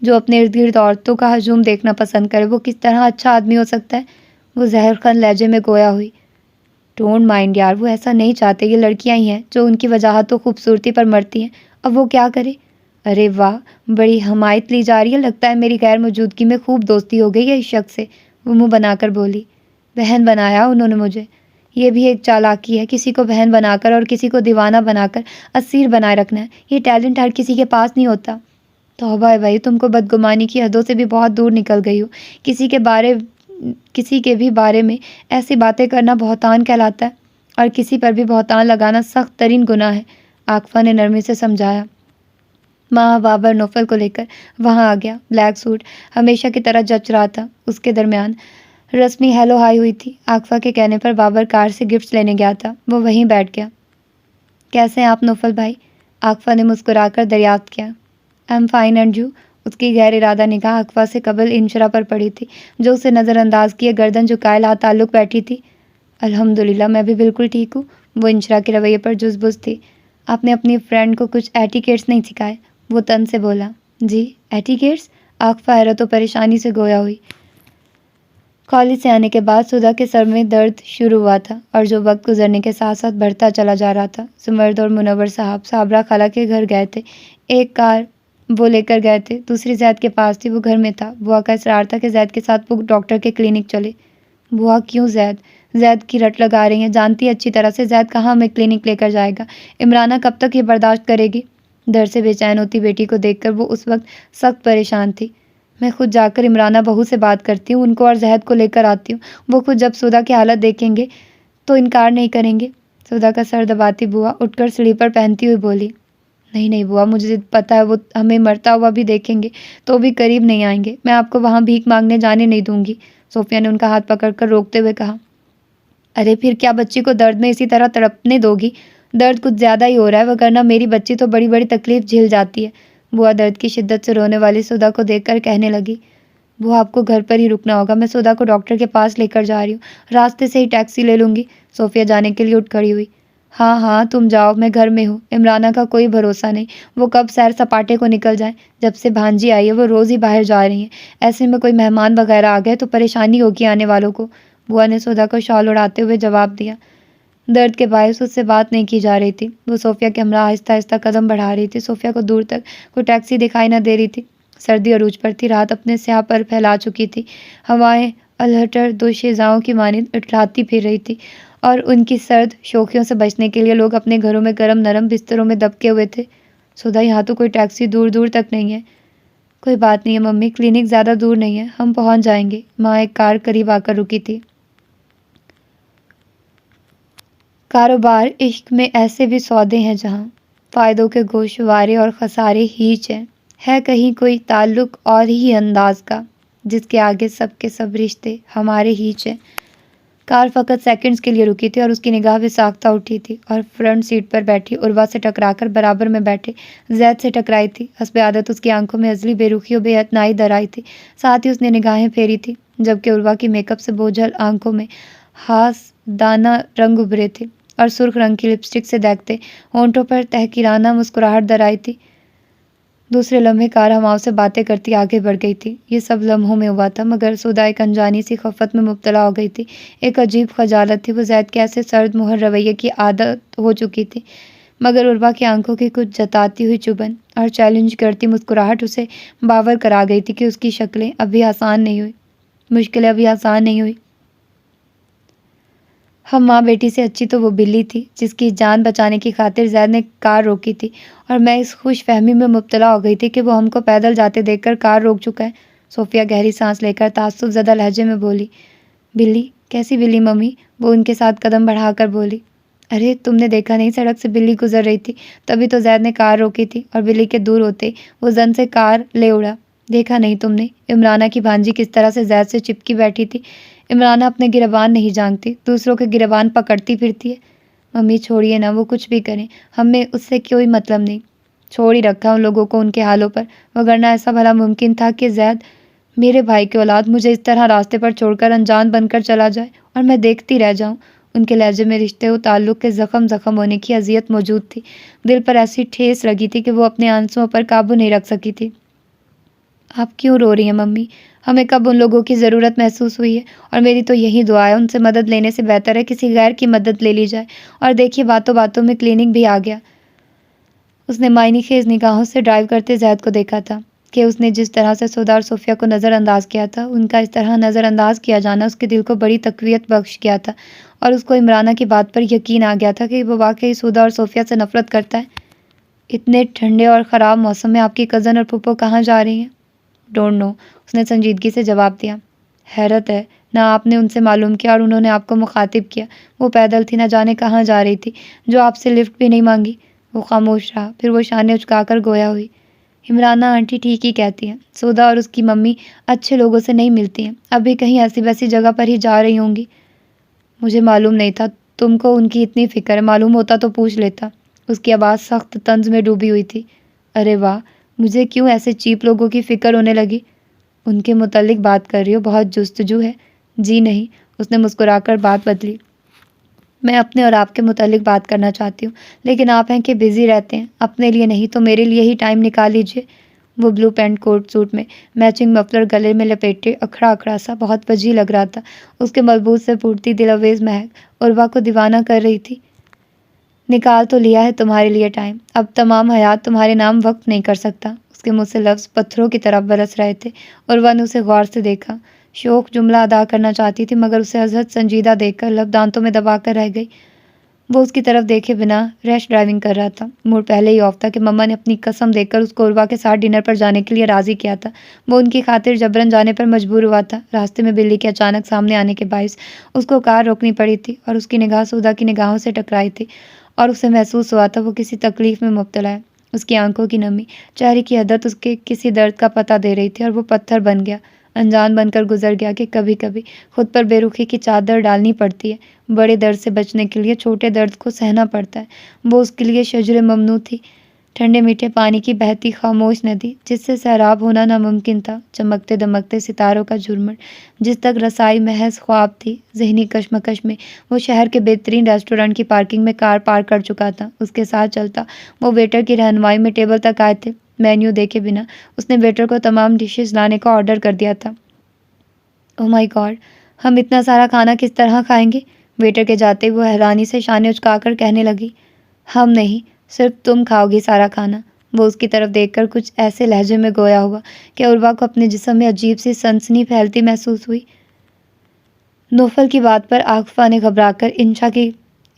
جو اپنے ارد گرد عورتوں کا ہجوم دیکھنا پسند کرے۔ وہ کس طرح اچھا آدمی ہو سکتا ہے؟ وہ زہر خن لہجے میں گویا ہوئی۔ ڈونٹ مائنڈ یار، وہ ایسا نہیں چاہتے، یہ لڑکیاں ہی ہیں جو ان کی وجاہت و خوبصورتی پر مرتی ہیں، اب وہ کیا کرے؟ ارے واہ، بڑی حمایت لی جا رہی ہے، لگتا ہے میری غیر موجودگی میں خوب دوستی ہو گئی ہے اس شخص سے، وہ منہ بنا کر بولی۔ بہن بنایا انہوں نے مجھے، یہ بھی ایک چالاکی ہے، کسی کو بہن بنا کر اور کسی کو دیوانہ بنا کر اسیر بنائے رکھنا ہے، یہ ٹیلنٹ ہر کسی کے پاس نہیں ہوتا۔ توبہ ہے بھائی، تم کو بدگمانی کی حدوں سے بھی بہت دور نکل گئی ہو، کسی کے بھی بارے میں ایسی باتیں کرنا بہتان کہلاتا ہے، اور کسی پر بھی بہتان لگانا سخت ترین گناہ ہے، عاقفہ نے نرمی سے سمجھایا۔ ماں بابر نوفل کو لے کر وہاں آ گیا۔ بلیک سوٹ ہمیشہ کی طرح جچ رہا تھا، اس کے درمیان رسمی ہیلو ہائی ہوئی تھی۔ عاقفہ کے کہنے پر بابر کار سے گفٹس لینے گیا تھا، وہ وہیں بیٹھ گیا۔ کیسے ہیں آپ نوفل بھائی؟ عاقفہ نے مسکرا کر دریافت کیا۔ I am fine and you? اس کی غیر ارادہ نگاہ عاقفہ سے قبل انشرا پر پڑی تھی، جو اسے نظر انداز کیے گردن جھکائے لا تعلق بیٹھی تھی۔ الحمدللہ میں بھی بالکل ٹھیک ہوں، وہ انشرا کے رویے پر جز بز تھی۔ آپ نے اپنی فرینڈ کو کچھ ایٹیکیٹس نہیں سکھائے؟ وہ تن سے بولا۔ جی ایٹیکیٹس؟ عاقفہ حیرت و پریشانی سے گویا ہوئی۔ کالج سے آنے کے بعد صدا کے سر میں درد شروع ہوا تھا، اور جو وقت گزرنے کے ساتھ ساتھ بڑھتا چلا جا رہا تھا۔ سمرد اور منور صاحب صابرہ خالہ کے گھر گئے تھے، ایک کار وہ لے کر گئے تھے، دوسری زید کے پاس تھی، وہ گھر میں تھا۔ بوا کا اصرار تھا کہ زید کے ساتھ وہ ڈاکٹر کے کلینک چلے۔ بوا کیوں زید کی رٹ لگا رہی ہیں، جانتی ہے اچھی طرح سے زید کہاں ہمیں کلینک لے کر جائے گا، عمرانہ کب تک یہ برداشت کرے گی؟ ڈر سے بے چین ہوتی بیٹی کو دیکھ کر وہ اس وقت سخت پریشان تھی۔ میں خود جا کر عمرانہ بہو سے بات کرتی ہوں، ان کو اور زہد کو لے کر آتی ہوں، وہ خود جب سودا کی حالت دیکھیں گے تو انکار نہیں کریں گے۔ سودا کا سر دباتی بوا اٹھ کر سلیپر پہنتی ہوئی بولی۔ نہیں بوا، مجھے پتہ ہے وہ ہمیں مرتا ہوا بھی دیکھیں گے تو بھی قریب نہیں آئیں گے، میں آپ کو وہاں بھیک مانگنے جانے نہیں دوں گی، صوفیہ نے ان کا ہاتھ پکڑ کر روکتے ہوئے کہا۔ ارے پھر کیا بچی کو درد میں اسی طرح تڑپنے دو گی؟ درد کچھ زیادہ ہی ہو رہا ہے، وگرنہ میری بچی تو بڑی بڑی تکلیف جھیل جاتی ہے، بوا درد کی شدت سے رونے والی سودا کو دیکھ کر کہنے لگی۔ بوا آپ کو گھر پر ہی رکنا ہوگا، میں سودا کو ڈاکٹر کے پاس لے کر جا رہی ہوں، راستے سے ہی ٹیکسی لے لوں گی، صوفیہ جانے کے لیے اٹھ کھڑی ہوئی۔ ہاں تم جاؤ، میں گھر میں ہوں، عمرانہ کا کوئی بھروسہ نہیں، وہ کب سیر سپاٹے کو نکل جائیں، جب سے بھانجی آئی ہے وہ روز ہی باہر جا رہی ہیں، ایسے میں کوئی مہمان وغیرہ آ گئے تو پریشانی ہوگی آنے والوں کو، بوا نے سودا کو شال اڑاتے ہوئے جواب دیا۔ درد کے باعث اس سے بات نہیں کی جا رہی تھی، وہ صوفیہ کے ہمراہ آہستہ آہستہ قدم بڑھا رہی تھی، صوفیہ کو دور تک کوئی ٹیکسی دکھائی نہ دے رہی تھی۔ سردی عروج پر تھی، رات اپنے سیاہ پر پھیلا چکی تھی، ہوائیں الہٹر دوشیزاؤں کی مانند اٹھلاتی پھر رہی تھی، اور ان کی سرد شوخیوں سے بچنے کے لیے لوگ اپنے گھروں میں گرم نرم بستروں میں دبکے ہوئے تھے۔ سدھا، یہاں تو کوئی ٹیکسی دور دور تک نہیں ہے۔ کوئی بات نہیں ہے ممی، کلینک زیادہ دور نہیں ہے، ہم پہنچ جائیں گے۔ ماں ایک کار قریب آ کر رکی تھی۔ کاروبار عشق میں ایسے بھی سودے ہیں جہاں فائدوں کے گوشوارے اور خسارے ہیچ ہیں، ہے کہیں کوئی تعلق اور ہی انداز کا، جس کے آگے سب کے سب رشتے ہمارے ہیچ ہیں۔ کار فقط سیکنڈز کے لیے رکی تھی اور اس کی نگاہ بھی ساختہ اٹھی تھی، اور فرنٹ سیٹ پر بیٹھی عروہ سے ٹکرا کر برابر میں بیٹھے زید سے ٹکرائی تھی۔ حسب عادت اس کی آنکھوں میں ازلی بے رخی و بے اعتنائی در آئی تھی، ساتھ ہی اس نے نگاہیں پھیری تھی، جبکہ عروہ کی میک اپ سے بوجھل آنکھوں میں ہاس دانہ رنگ ابھرے تھے، اور سرخ رنگ کی لپسٹک سے دیکھتے ہونٹوں پر تحقیرانہ مسکراہٹ در آئی تھی۔ دوسرے لمحے کار ہواؤں سے باتیں کرتی آگے بڑھ گئی تھی۔ یہ سب لمحوں میں ہوا تھا، مگر سدھا ایک انجانی سی خفت میں مبتلا ہو گئی تھی۔ ایک عجیب خجالت تھی، وہ زید کے ایسے سرد مہر رویے کی عادت ہو چکی تھی، مگر عروہ کی آنکھوں کی کچھ جتاتی ہوئی چبھن اور چیلنج کرتی مسکراہٹ اسے باور کرا گئی تھی کہ اس کی مشکلیں ابھی آسان نہیں ہوئی۔ ہم ماں بیٹی سے اچھی تو وہ بلی تھی جس کی جان بچانے کی خاطر زید نے کار روکی تھی، اور میں اس خوش فہمی میں مبتلا ہو گئی تھی کہ وہ ہم کو پیدل جاتے دیکھ کر کار روک چکا ہے۔ صوفیہ گہری سانس لے کر تعصب زدہ لہجے میں بولی۔ بلی؟ کیسی بلی ممی؟ وہ ان کے ساتھ قدم بڑھا کر بولی۔ ارے تم نے دیکھا نہیں، سڑک سے بلی گزر رہی تھی، تبھی تو زید نے کار روکی تھی، اور بلی کے دور ہوتے وہ زن سے کار لے اڑا۔ دیکھا نہیں تم نے عمرانہ کی بھانجی کس طرح سے زید سے چپکی بیٹھی تھی؟ عمرانہ اپنے گریبان نہیں جانگتی، دوسروں کے گریبان پکڑتی پھرتی ہے۔ ممی چھوڑیے نا، وہ کچھ بھی کریں، ہمیں اس سے کوئی مطلب نہیں۔ چھوڑ ہی رکھا ان لوگوں کو ان کے حالوں پر، وگرنہ ایسا بھلا ممکن تھا کہ زید، میرے بھائی کی اولاد، مجھے اس طرح راستے پر چھوڑ کر انجان بن کر چلا جائے اور میں دیکھتی رہ جاؤں؟ ان کے لہجے میں رشتے و تعلق کے زخم ہونے کی اذیت موجود تھی۔ دل پر ایسی ٹھیس لگی تھی کہ وہ اپنے آنسوؤں پر قابو نہیں رکھ سکی تھی۔ آپ کیوں رو رہی ہیں ممی؟ ہمیں کب ان لوگوں کی ضرورت محسوس ہوئی ہے؟ اور میری تو یہی دعا ہے، ان سے مدد لینے سے بہتر ہے کسی غیر کی مدد لے لی جائے۔ اور دیکھیے، باتوں باتوں میں کلینک بھی آ گیا۔ اس نے معنی خیز نگاہوں سے ڈرائیو کرتے زید کو دیکھا تھا کہ اس نے جس طرح سے سدھا اور صوفیہ کو نظر انداز کیا تھا، ان کا اس طرح نظر انداز کیا جانا اس کے دل کو بڑی تقویت بخش گیا تھا، اور اس کو عمرانہ کی بات پر یقین آ گیا تھا کہ وہ واقعی سدھا اور صوفیہ سے نفرت کرتا ہے۔ اتنے ٹھنڈے اور خراب موسم میں آپ کی کزن اور پھپھو کہاں جا رہی ہیں؟ ڈونٹ نو، اس نے سنجیدگی سے جواب دیا۔ حیرت ہے نہ آپ نے ان سے معلوم کیا اور انہوں نے آپ کو مخاطب کیا؟ وہ پیدل تھی، نہ جانے کہاں جا رہی تھی، جو آپ سے لفٹ بھی نہیں مانگی۔ وہ خاموش رہا، پھر وہ شانے اچکا کر گویا ہوئی۔ عمرانہ آنٹی ٹھیک ہی کہتی ہیں، سدھا اور اس کی ممی اچھے لوگوں سے نہیں ملتی ہیں، اب بھی کہیں ایسی ویسی جگہ پر ہی جا رہی ہوں گی۔ مجھے معلوم نہیں تھا تم کو ان کی اتنی فکر ہے، معلوم ہوتا تو پوچھ لیتا۔ اس کی آواز سخت طنز میں ڈوبی ہوئی تھی۔ ارے واہ، مجھے کیوں ایسے چیپ لوگوں کی فکر ہونے لگی؟ ان کے متعلق بات کر رہی ہو؟ بہت جستجو ہے۔ جی نہیں، اس نے مسکرا کر بات بدلی۔ میں اپنے اور آپ کے متعلق بات کرنا چاہتی ہوں، لیکن آپ ہیں کہ بزی رہتے ہیں، اپنے لیے نہیں تو میرے لیے ہی ٹائم نکال لیجیے۔ وہ بلو پینٹ کوٹ سوٹ میں میچنگ مفلر گلے میں لپیٹے اکھڑا اکھڑا سا بہت وجیح لگ رہا تھا۔ اس کے ملبوس سے پھوٹتی دل آویز مہک عروہ کو دیوانہ کر رہی تھی۔ نکال تو لیا ہے تمہارے لیے ٹائم، اب تمام حیات تمہارے نام وقت نہیں کر سکتا۔ اس کے منہ سے لفظ پتھروں کی طرح برس رہے تھے۔ عروہ نے اسے غور سے دیکھا۔ شوق جملہ ادا کرنا چاہتی تھی، مگر اسے ازحد سنجیدہ دیکھ کر لب دانتوں میں دبا کر رہ گئی۔ وہ اس کی طرف دیکھے بنا ریش ڈرائیونگ کر رہا تھا۔ موڈ پہلے ہی آف تھا کہ مما نے اپنی قسم دے کر اس کو عروہ کے ساتھ ڈنر پر جانے کے لیے راضی کیا تھا۔ وہ ان کی خاطر جبرن جانے پر مجبور ہوا تھا۔ راستے میں بلی کے اچانک سامنے آنے کے باعث اس کو کار روکنی پڑی تھی، اور اس کی نگاہ سدھا کی نگاہوں سے ٹکرائی تھی، اور اسے محسوس ہوا تھا وہ کسی تکلیف میں مبتلا ہے۔ اس کی آنکھوں کی نمی، چہرے کی حدت اس کے کسی درد کا پتہ دے رہی تھی، اور وہ پتھر بن گیا، انجان بن کر گزر گیا کہ کبھی کبھی خود پر بے رخی کی چادر ڈالنی پڑتی ہے، بڑے درد سے بچنے کے لیے چھوٹے درد کو سہنا پڑتا ہے۔ وہ اس کے لیے شجر ممنوع تھی، ٹھنڈے میٹھے پانی کی بہتی خاموش ندی جس سے سیراب ہونا ناممکن تھا، چمکتے دمکتے ستاروں کا جھرمٹ جس تک رسائی محض خواب تھی۔ ذہنی کشمکش میں وہ شہر کے بہترین ریسٹورانٹ کی پارکنگ میں کار پارک کر چکا تھا۔ اس کے ساتھ چلتا وہ ویٹر کی رہنمائی میں ٹیبل تک آئے تھے۔ مینیو دیکھے بنا اس نے ویٹر کو تمام ڈشز لانے کا آرڈر کر دیا تھا۔ اوہ مائی گاڈ، ہم اتنا سارا کھانا کس طرح کھائیں گے؟ ویٹر کے جاتے وہ حیرانی سے شانے اچکا کر کہنے لگی۔ ہم نہیں، صرف تم کھاؤ گی سارا کھانا، وہ اس کی طرف دیکھ کر کچھ ایسے لہجے میں گویا ہوا کہ عروہ کو اپنے جسم میں عجیب سی سنسنی پھیلتی محسوس ہوئی۔ نوفل کی بات پر عاقفہ نے گھبرا کر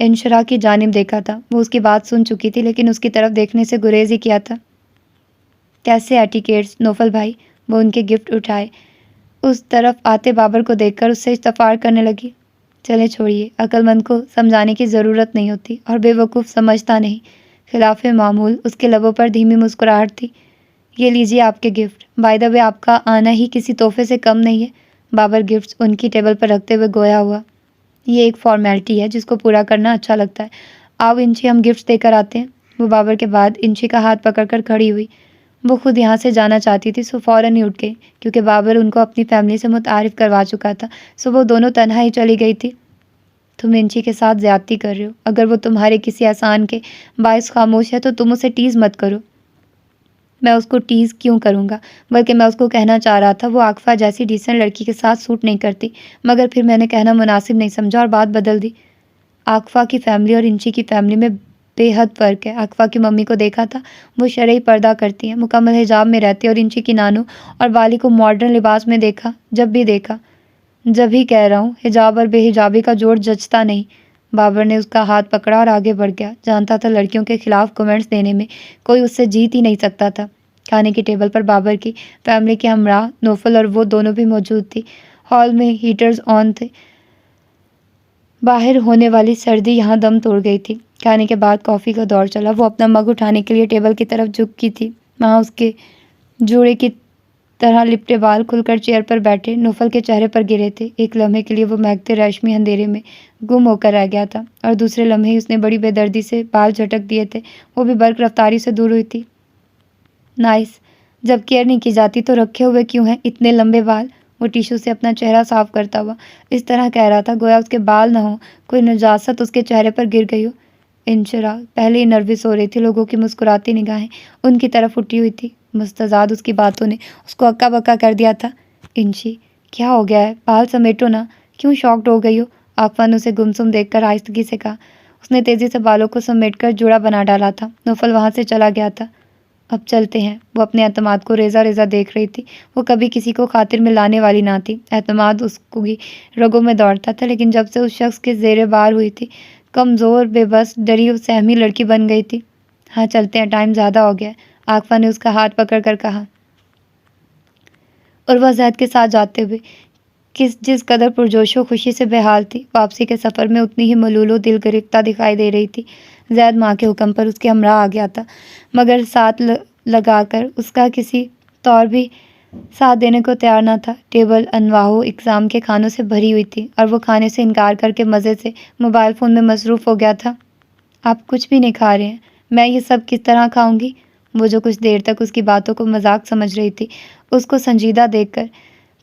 انشرا کی جانب دیکھا تھا۔ وہ اس کی بات سن چکی تھی لیکن اس کی طرف دیکھنے سے گریز ہی کیا تھا۔ کیسے ایٹیکیٹس نوفل بھائی؟ وہ ان کے گفٹ اٹھائے اس طرف آتے بابر کو دیکھ کر اس سے استفسار کرنے لگی۔ چلے چھوڑیے، عقل مند کو سمجھانے کی ضرورت نہیں ہوتی اور بے وقوف سمجھتا نہیں۔ خلاف معمول اس کے لبوں پر دھیمی مسکراہٹ تھی۔ یہ لیجیے آپ کے گفٹ، بائی دا وے آپ کا آنا ہی کسی تحفے سے کم نہیں ہے۔ بابر گفٹس ان کی ٹیبل پر رکھتے ہوئے گویا ہوا۔ یہ ایک فارمیلٹی ہے جس کو پورا کرنا اچھا لگتا ہے۔ آؤ انچی، ہم گفٹس دے کر آتے ہیں۔ وہ بابر کے بعد انچی کا ہاتھ پکڑ کر کھڑی ہوئی۔ وہ خود یہاں سے جانا چاہتی تھی سو فوراً ہی اٹھ گئی کیونکہ بابر ان کو اپنی فیملی سے متعارف کروا چکا تھا، سو وہ دونوں تنہا ہی چلی گئی تھی۔ تم انچی کے ساتھ زیادتی کر رہے ہو۔ اگر وہ تمہارے کسی احسان کے باعث خاموش ہے تو تم اسے ٹیز مت کرو۔ میں اس کو ٹیز کیوں کروں گا؟ بلکہ میں اس کو کہنا چاہ رہا تھا وہ عاقفہ جیسی ڈیسنٹ لڑکی کے ساتھ سوٹ نہیں کرتی، مگر پھر میں نے کہنا مناسب نہیں سمجھا اور بات بدل دی۔ عاقفہ کی فیملی اور انچی کی فیملی میں بے حد فرق ہے۔ عاقفہ کی ممی کو دیکھا تھا، وہ شرعی پردہ کرتی ہیں، مکمل حجاب میں رہتی ہے، اور انچی کی نانو اور بالی کو ماڈرن لباس میں دیکھا، جب ہی کہہ رہا ہوں، حجاب اور بے حجابی کا جوڑ جچتا نہیں۔ بابر نے اس کا ہاتھ پکڑا اور آگے بڑھ گیا۔ جانتا تھا لڑکیوں کے خلاف کمنٹس دینے میں کوئی اس سے جیت ہی نہیں سکتا تھا۔ کھانے کی ٹیبل پر بابر کی فیملی کے ہمراہ نوفل اور وہ دونوں بھی موجود تھی۔ ہال میں ہیٹرز آن تھے، باہر ہونے والی سردی یہاں دم توڑ گئی تھی۔ کھانے کے بعد کافی کا دور چلا۔ وہ اپنا مگ اٹھانے کے لیے ٹیبل کی طرف جھکی تھی، وہاں اس کے جوڑے کی طرح لپٹے بال کھل کر چیئر پر بیٹھے نوفل کے چہرے پر گرے تھے۔ ایک لمحے کے لیے وہ مہکتے ریشمی اندھیرے میں گم ہو کر رہ گیا تھا، اور دوسرے لمحے اس نے بڑی بے دردی سے بال جھٹک دیے تھے۔ وہ بھی برق رفتاری سے دور ہوئی تھی۔ نائس، جب کیئر نہیں کی جاتی تو رکھے ہوئے کیوں ہیں اتنے لمبے بال؟ وہ ٹیشو سے اپنا چہرہ صاف کرتا ہوا اس طرح کہہ رہا تھا گویا اس کے بال نہ ہوں، کوئی نجاست اس کے چہرے پر گر گئی ہو۔ انشرا پہلے ہی نروس ہو رہی تھی، لوگوں کی مسکراتی نگاہیں ان کی طرف اٹھی ہوئی تھی۔ مستضاد اس کی باتوں نے اس کو اکا بکا کر دیا تھا۔ انشی، کیا ہو گیا ہے؟ بال سمیٹو نا، کیوں شاکڈ ہو گئی ہو؟ عاقفہ نے اسے گمسم دیکھ کر آہستگی سے کہا۔ اس نے تیزی سے بالوں کو سمیٹ کر جوڑا بنا ڈالا تھا۔ نوفل وہاں سے چلا گیا تھا۔ اب چلتے ہیں۔ وہ اپنے اعتماد کو ریزہ ریزہ دیکھ رہی تھی۔ وہ کبھی کسی کو خاطر میں لانے والی نہ تھی۔ اعتماد اس کی رگوں میں دوڑتا تھا، لیکن جب سے اس شخص کے زیر بار ہوئی تھی، کمزور، بے بس، ڈری سہمی لڑکی بن گئی تھی۔ ہاں چلتے ہیں، ٹائم زیادہ ہو گیا ہے، عاقفہ نے اس کا ہاتھ پکڑ کر کہا۔ اور وہ زید کے ساتھ جاتے ہوئے جس قدر پرجوش و خوشی سے بحال تھی، واپسی کے سفر میں اتنی ہی ملول و دل گرفتہ دکھائی دے رہی تھی۔ زید ماں کے حکم پر اس کے ہمراہ آ گیا تھا، مگر ساتھ لگا کر اس کا کسی طور بھی ساتھ دینے کو تیار نہ تھا۔ ٹیبل انواع و اقسام کے کھانوں سے بھری ہوئی تھی اور وہ کھانے سے انکار کر کے مزے سے موبائل فون میں مصروف ہو گیا تھا۔ آپ کچھ بھی نہیں کھا رہے ہیں، میں یہ سب کس طرح کھاؤں گی؟ وہ جو کچھ دیر تک اس کی باتوں کو مذاق سمجھ رہی تھی، اس کو سنجیدہ دیکھ کر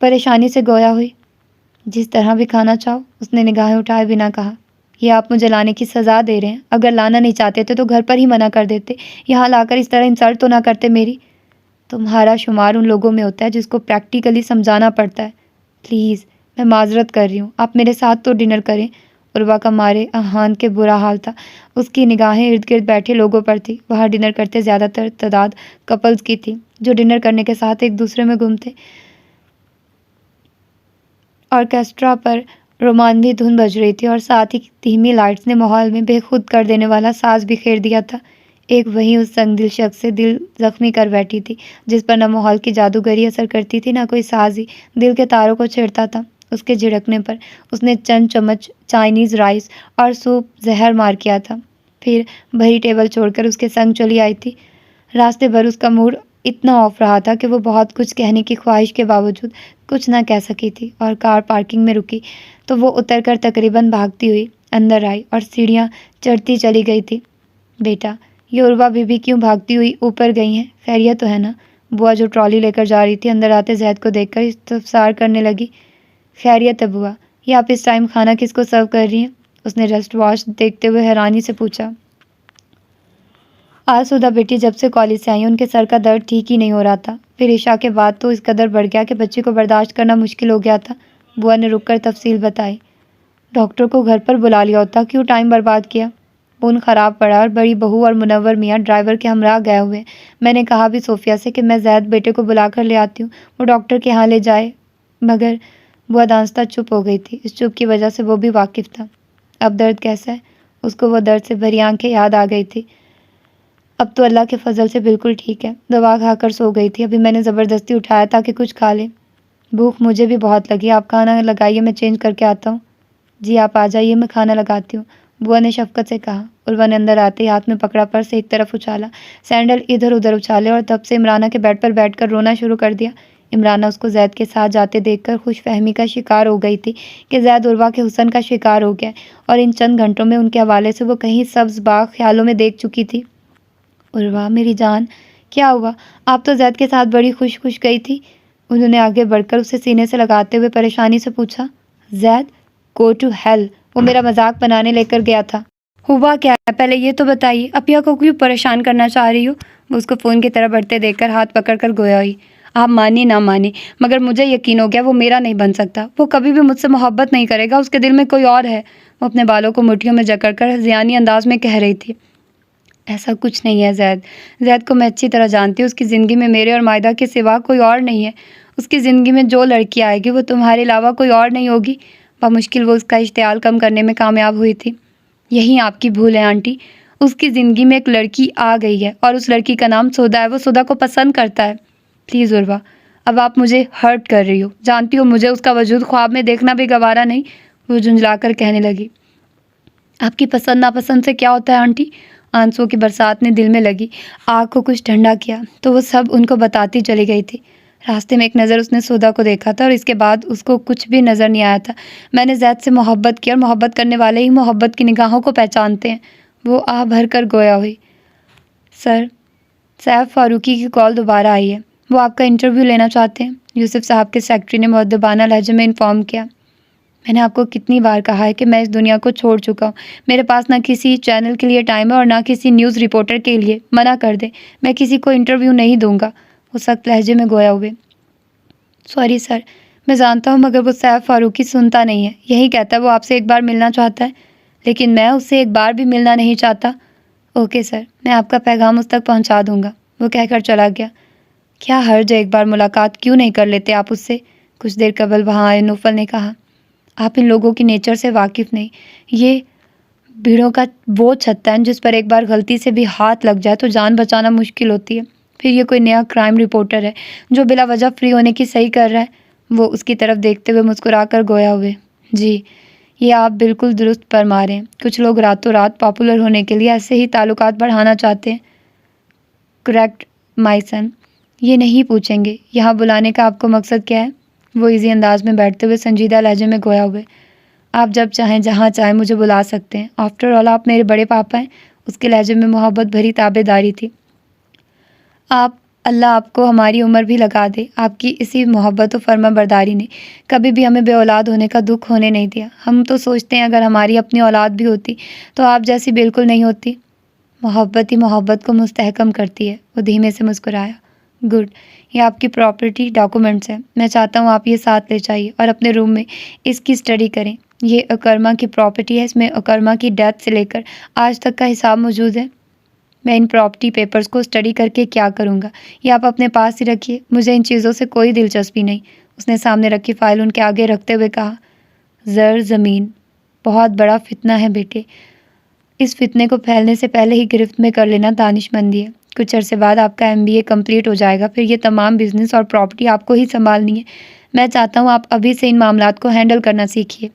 پریشانی سے گویا ہوئی۔ جس طرح بھی کھانا چاہو، اس نے نگاہیں اٹھائے بنا کہا۔ یہ آپ مجھے لانے کی سزا دے رہے ہیں؟ اگر لانا نہیں چاہتے تھے تو گھر پر ہی منع کر دیتے، یہاں لا کر اس طرح انسلٹ تو نہ کرتے میری۔ تمہارا شمار ان لوگوں میں ہوتا ہے جس کو پریکٹیکلی سمجھانا پڑتا ہے۔ پلیز، میں معذرت کر رہی ہوں، آپ میرے ساتھ تو ڈنر کریں۔ عروہ کا مارے احان کے برا حال تھا۔ اس کی نگاہیں ارد گرد بیٹھے لوگوں پر تھی۔ وہاں ڈنر کرتے زیادہ تر تعداد کپلز کی تھی، جو ڈنر کرنے کے ساتھ ایک دوسرے میں گم تھے۔ آرکیسٹرا پر رومانوی دھن بج رہی تھی اور ساتھ ہی دھیمی لائٹس نے ماحول میں بے خود کر دینے والا ساز بکھیر دیا تھا۔ ایک وہیں اس سنگ دل شخص سے دل زخمی کر بیٹھی تھی، جس پر نہ ماحول کی جادوگری اثر کرتی تھی، نہ کوئی ساز ہی دل کے تاروں کو چھیڑتا تھا۔ اس کے جھڑکنے پر اس نے چند چمچ چائنیز رائس اور سوپ زہر مار کیا تھا، پھر بھری ٹیبل چھوڑ کر اس کے سنگ چلی آئی تھی۔ راستے بھر اس کا موڈ اتنا آف رہا تھا کہ وہ بہت کچھ کہنے کی خواہش کے باوجود کچھ نہ کہہ سکی تھی، اور کار پارکنگ میں رکی تو وہ اتر کر تقریباً بھاگتی ہوئی اندر آئی اور سیڑھیاں چڑھتی چلی گئی تھی۔ بیٹا، یہ عروہ بی بی کیوں بھاگتی ہوئی اوپر گئی ہیں؟ خیریت تو ہے نا؟ بوا جو ٹرالی لے کر جا رہی تھی اندر آتے زید کو دیکھ کر استفسار کرنے لگی۔ خیریت ہے بوا، یہ آپ اس ٹائم کھانا کس کو سرو کر رہی ہیں؟ اس نے رسٹ واچ دیکھتے ہوئے حیرانی سے پوچھا۔ آسودہ بیٹی جب سے کالج سے آئی ان کے سر کا درد ٹھیک ہی نہیں ہو رہا تھا، پھر عشاء کے بعد تو اس قدر بڑھ گیا کہ بچی کو برداشت کرنا مشکل ہو گیا تھا۔ بوا نے رک کر تفصیل بتائی۔ ڈاکٹر کو گھر پر بلا لیا ہوتا، کیوں ٹائم برباد کیا؟ فون خراب پڑا اور بڑی بہو اور منور میاں ڈرائیور کے ہمراہ گئے ہوئے ہیں۔ میں نے کہا بھی صوفیہ سے کہ میں زید بیٹے کو بلا کر لے آتی ہوں، وہ ڈاکٹر کے ہاں لے جائے، مگر بوا دانستہ چپ ہو گئی تھی۔ اس چپ کی وجہ سے وہ بھی واقف تھا۔ اب درد کیسا ہے؟ اس کو وہ درد سے بھری آنکھیں یاد آ گئی تھی۔ اب تو اللہ کے فضل سے بالکل ٹھیک ہے، دوا کھا کر سو گئی تھی، ابھی میں نے زبردستی اٹھایا تاکہ کچھ کھا لے۔ بھوک مجھے بھی بہت لگی، آپ کھانا لگائیے، میں چینج کر کے آتا ہوں۔ جی آپ آ جائیے، میں کھانا لگاتی ہوں، بوا نے شفقت سے کہا۔ عروہ نے اندر آتے ہی ہاتھ میں پکڑا پرس ایک طرف اچھالا، سینڈل ادھر ادھر اچھالے اور تب سے عمرانہ کے بیڈ پر بیٹھ کر رونا شروع کر دیا۔ عمرانہ اس کو زید کے ساتھ جاتے دیکھ کر خوش فہمی کا شکار ہو گئی تھی کہ زید عروہ کے حسن کا شکار ہو گیا اور ان چند گھنٹوں میں ان کے حوالے سے وہ کہیں سبز باغ خیالوں میں دیکھ چکی تھی۔ عروہ میری جان، کیا ہوا؟ آپ تو زید کے ساتھ بڑی خوش خوش گئی تھی۔ انہوں نے آگے بڑھ کر اسے سینے سے لگاتے ہوئے پریشانی سے پوچھا۔ زید، گو ٹو ہیل، وہ میرا مذاق بنانے لے کر گیا تھا۔ ہوا کیا ہے پہلے یہ تو بتائیے، اپیا کو کیوں پریشان کرنا چاہ رہی ہو؟ وہ اس کو فون کی طرف بڑھتے دیکھ کر ہاتھ پکڑ کر گویا ہوئی۔ آپ مانی نہ مانی، مگر مجھے یقین ہو گیا وہ میرا نہیں بن سکتا، وہ کبھی بھی مجھ سے محبت نہیں کرے گا، اس کے دل میں کوئی اور ہے۔ وہ اپنے بالوں کو مٹھیوں میں جکڑ کر ضیانی انداز میں کہہ رہی تھی۔ ایسا کچھ نہیں ہے زید کو میں اچھی طرح جانتی ہوں، اس کی زندگی میں میرے اور مائدہ کے سوا کوئی اور نہیں ہے، اس کی زندگی میں جو لڑکی آئے گی وہ تمہارے علاوہ کوئی اور نہیں ہوگی۔ بمشکل وہ اس کا اشتعال کم کرنے میں کامیاب ہوئی تھی۔ یہی آپ کی بھول ہے آنٹی، اس کی زندگی میں ایک لڑکی آ گئی ہے اور اس لڑکی کا نام سودا ہے، وہ سودا کو پسند کرتا ہے۔ پلیز عروہ، اب آپ مجھے ہرٹ کر رہی ہو، جانتی ہو مجھے اس کا وجود خواب میں دیکھنا بھی گوارا نہیں۔ وہ جھنجلا کر کہنے لگی۔ آپ کی پسند ناپسند سے کیا ہوتا ہے آنٹی؟ آنسوں کی برسات نے دل میں لگی آگ کو کچھ ٹھنڈا کیا تو وہ سب ان کو بتاتی چلی گئی تھی۔ راستے میں ایک نظر اس نے سودا کو دیکھا تھا اور اس کے بعد اس کو کچھ بھی نظر نہیں آیا تھا۔ میں نے زید سے محبت کی اور محبت کرنے والے ہی محبت کی نگاہوں کو پہچانتے ہیں۔ وہ آہ بھر کر گویا ہوئی۔ سر، سیف فاروقی کی کال دوبارہ آئی ہے، وہ آپ کا انٹرویو لینا چاہتے ہیں، یوسف صاحب کے سیکرٹری نے مؤدبانہ لہجے میں انفارم کیا۔ میں نے آپ کو کتنی بار کہا ہے کہ میں اس دنیا کو چھوڑ چکا ہوں، میرے پاس نہ کسی چینل کے لیے ٹائم ہے اور نہ کسی نیوز رپورٹر کے لیے، منع کر دیں، میں کسی کو انٹرویو نہیں دوں گا۔ وہ سخت لہجے میں گویا ہوئے۔ سوری سر، میں جانتا ہوں مگر وہ سیف فاروقی سنتا نہیں ہے، یہی کہتا ہے وہ آپ سے ایک بار ملنا چاہتا ہے، لیکن میں اس سے ایک بار بھی ملنا نہیں چاہتا۔ اوکے سر، میں آپ کا پیغام اس تک پہنچا دوں گا، وہ کہہ کر چلا گیا۔ کیا حرج ہے ایک بار ملاقات کیوں نہیں کر لیتے آپ اس سے؟ کچھ دیر قبل وہاں آئے نوفل نے کہا۔ آپ ان لوگوں کی نیچر سے واقف نہیں، یہ بھیڑوں کا وہ چھتا ہے جس پر ایک بار غلطی سے بھی ہاتھ لگ جائے تو جان بچانا مشکل ہوتی ہے۔ پھر یہ کوئی نیا کرائم رپورٹر ہے جو بلا وجہ فری ہونے کی صحیح کر رہا ہے۔ وہ اس کی طرف دیکھتے ہوئے مسکرا کر گویا ہوئے۔ جی، یہ آپ بالکل درست فرما رہے ہیں، کچھ لوگ راتوں رات پاپولر ہونے کے لیے ایسے ہی تعلقات بڑھانا چاہتے ہیں۔ کریکٹ مائی سن، یہ نہیں پوچھیں گے یہاں بلانے کا آپ کو مقصد کیا ہے؟ وہ ایزی انداز میں بیٹھتے ہوئے سنجیدہ لہجے میں گویا ہوئے۔ آپ جب چاہیں جہاں چاہیں مجھے بلا سکتے ہیں، آفٹر آل آپ میرے بڑے پاپا ہیں۔ اس کے لہجے میں محبت بھری تابع داری تھی۔ اللہ آپ کو ہماری عمر بھی لگا دے، آپ کی اسی محبت و فرما برداری نے کبھی بھی ہمیں بے اولاد ہونے کا دکھ ہونے نہیں دیا۔ ہم تو سوچتے ہیں اگر ہماری اپنی اولاد بھی ہوتی تو آپ جیسی بالکل نہیں ہوتی۔ محبت ہی محبت کو مستحکم کرتی ہے۔ وہ دھیمے سے مسکرایا۔ گڈ، یہ آپ کی پراپرٹی ڈاکومنٹس ہیں، میں چاہتا ہوں آپ یہ ساتھ لے جائیے اور اپنے روم میں اس کی اسٹڈی کریں۔ یہ اکرما کی پراپرٹی ہے، اس میں اکرما کی ڈیتھ سے لے کر آج تک کا حساب موجود ہے۔ میں ان پراپرٹی پیپرز کو اسٹڈی کر کے کیا کروں گا، یہ آپ اپنے پاس ہی رکھیے، مجھے ان چیزوں سے کوئی دلچسپی نہیں۔ اس نے سامنے رکھی فائل ان کے آگے رکھتے ہوئے کہا۔ زر زمین بہت بڑا فتنہ ہے بیٹے، اس فتنے کو پھیلنے سے پہلے ہی گرفت میں کر لینا دانش مندی ہے۔ کچھ عرصے بعد آپ کا MBA کمپلیٹ ہو جائے گا، پھر یہ تمام بزنس اور پراپرٹی آپ کو ہی سنبھالنی ہے۔ میں چاہتا ہوں آپ ابھی سے ان معاملات کو ہینڈل کرنا سیکھیے۔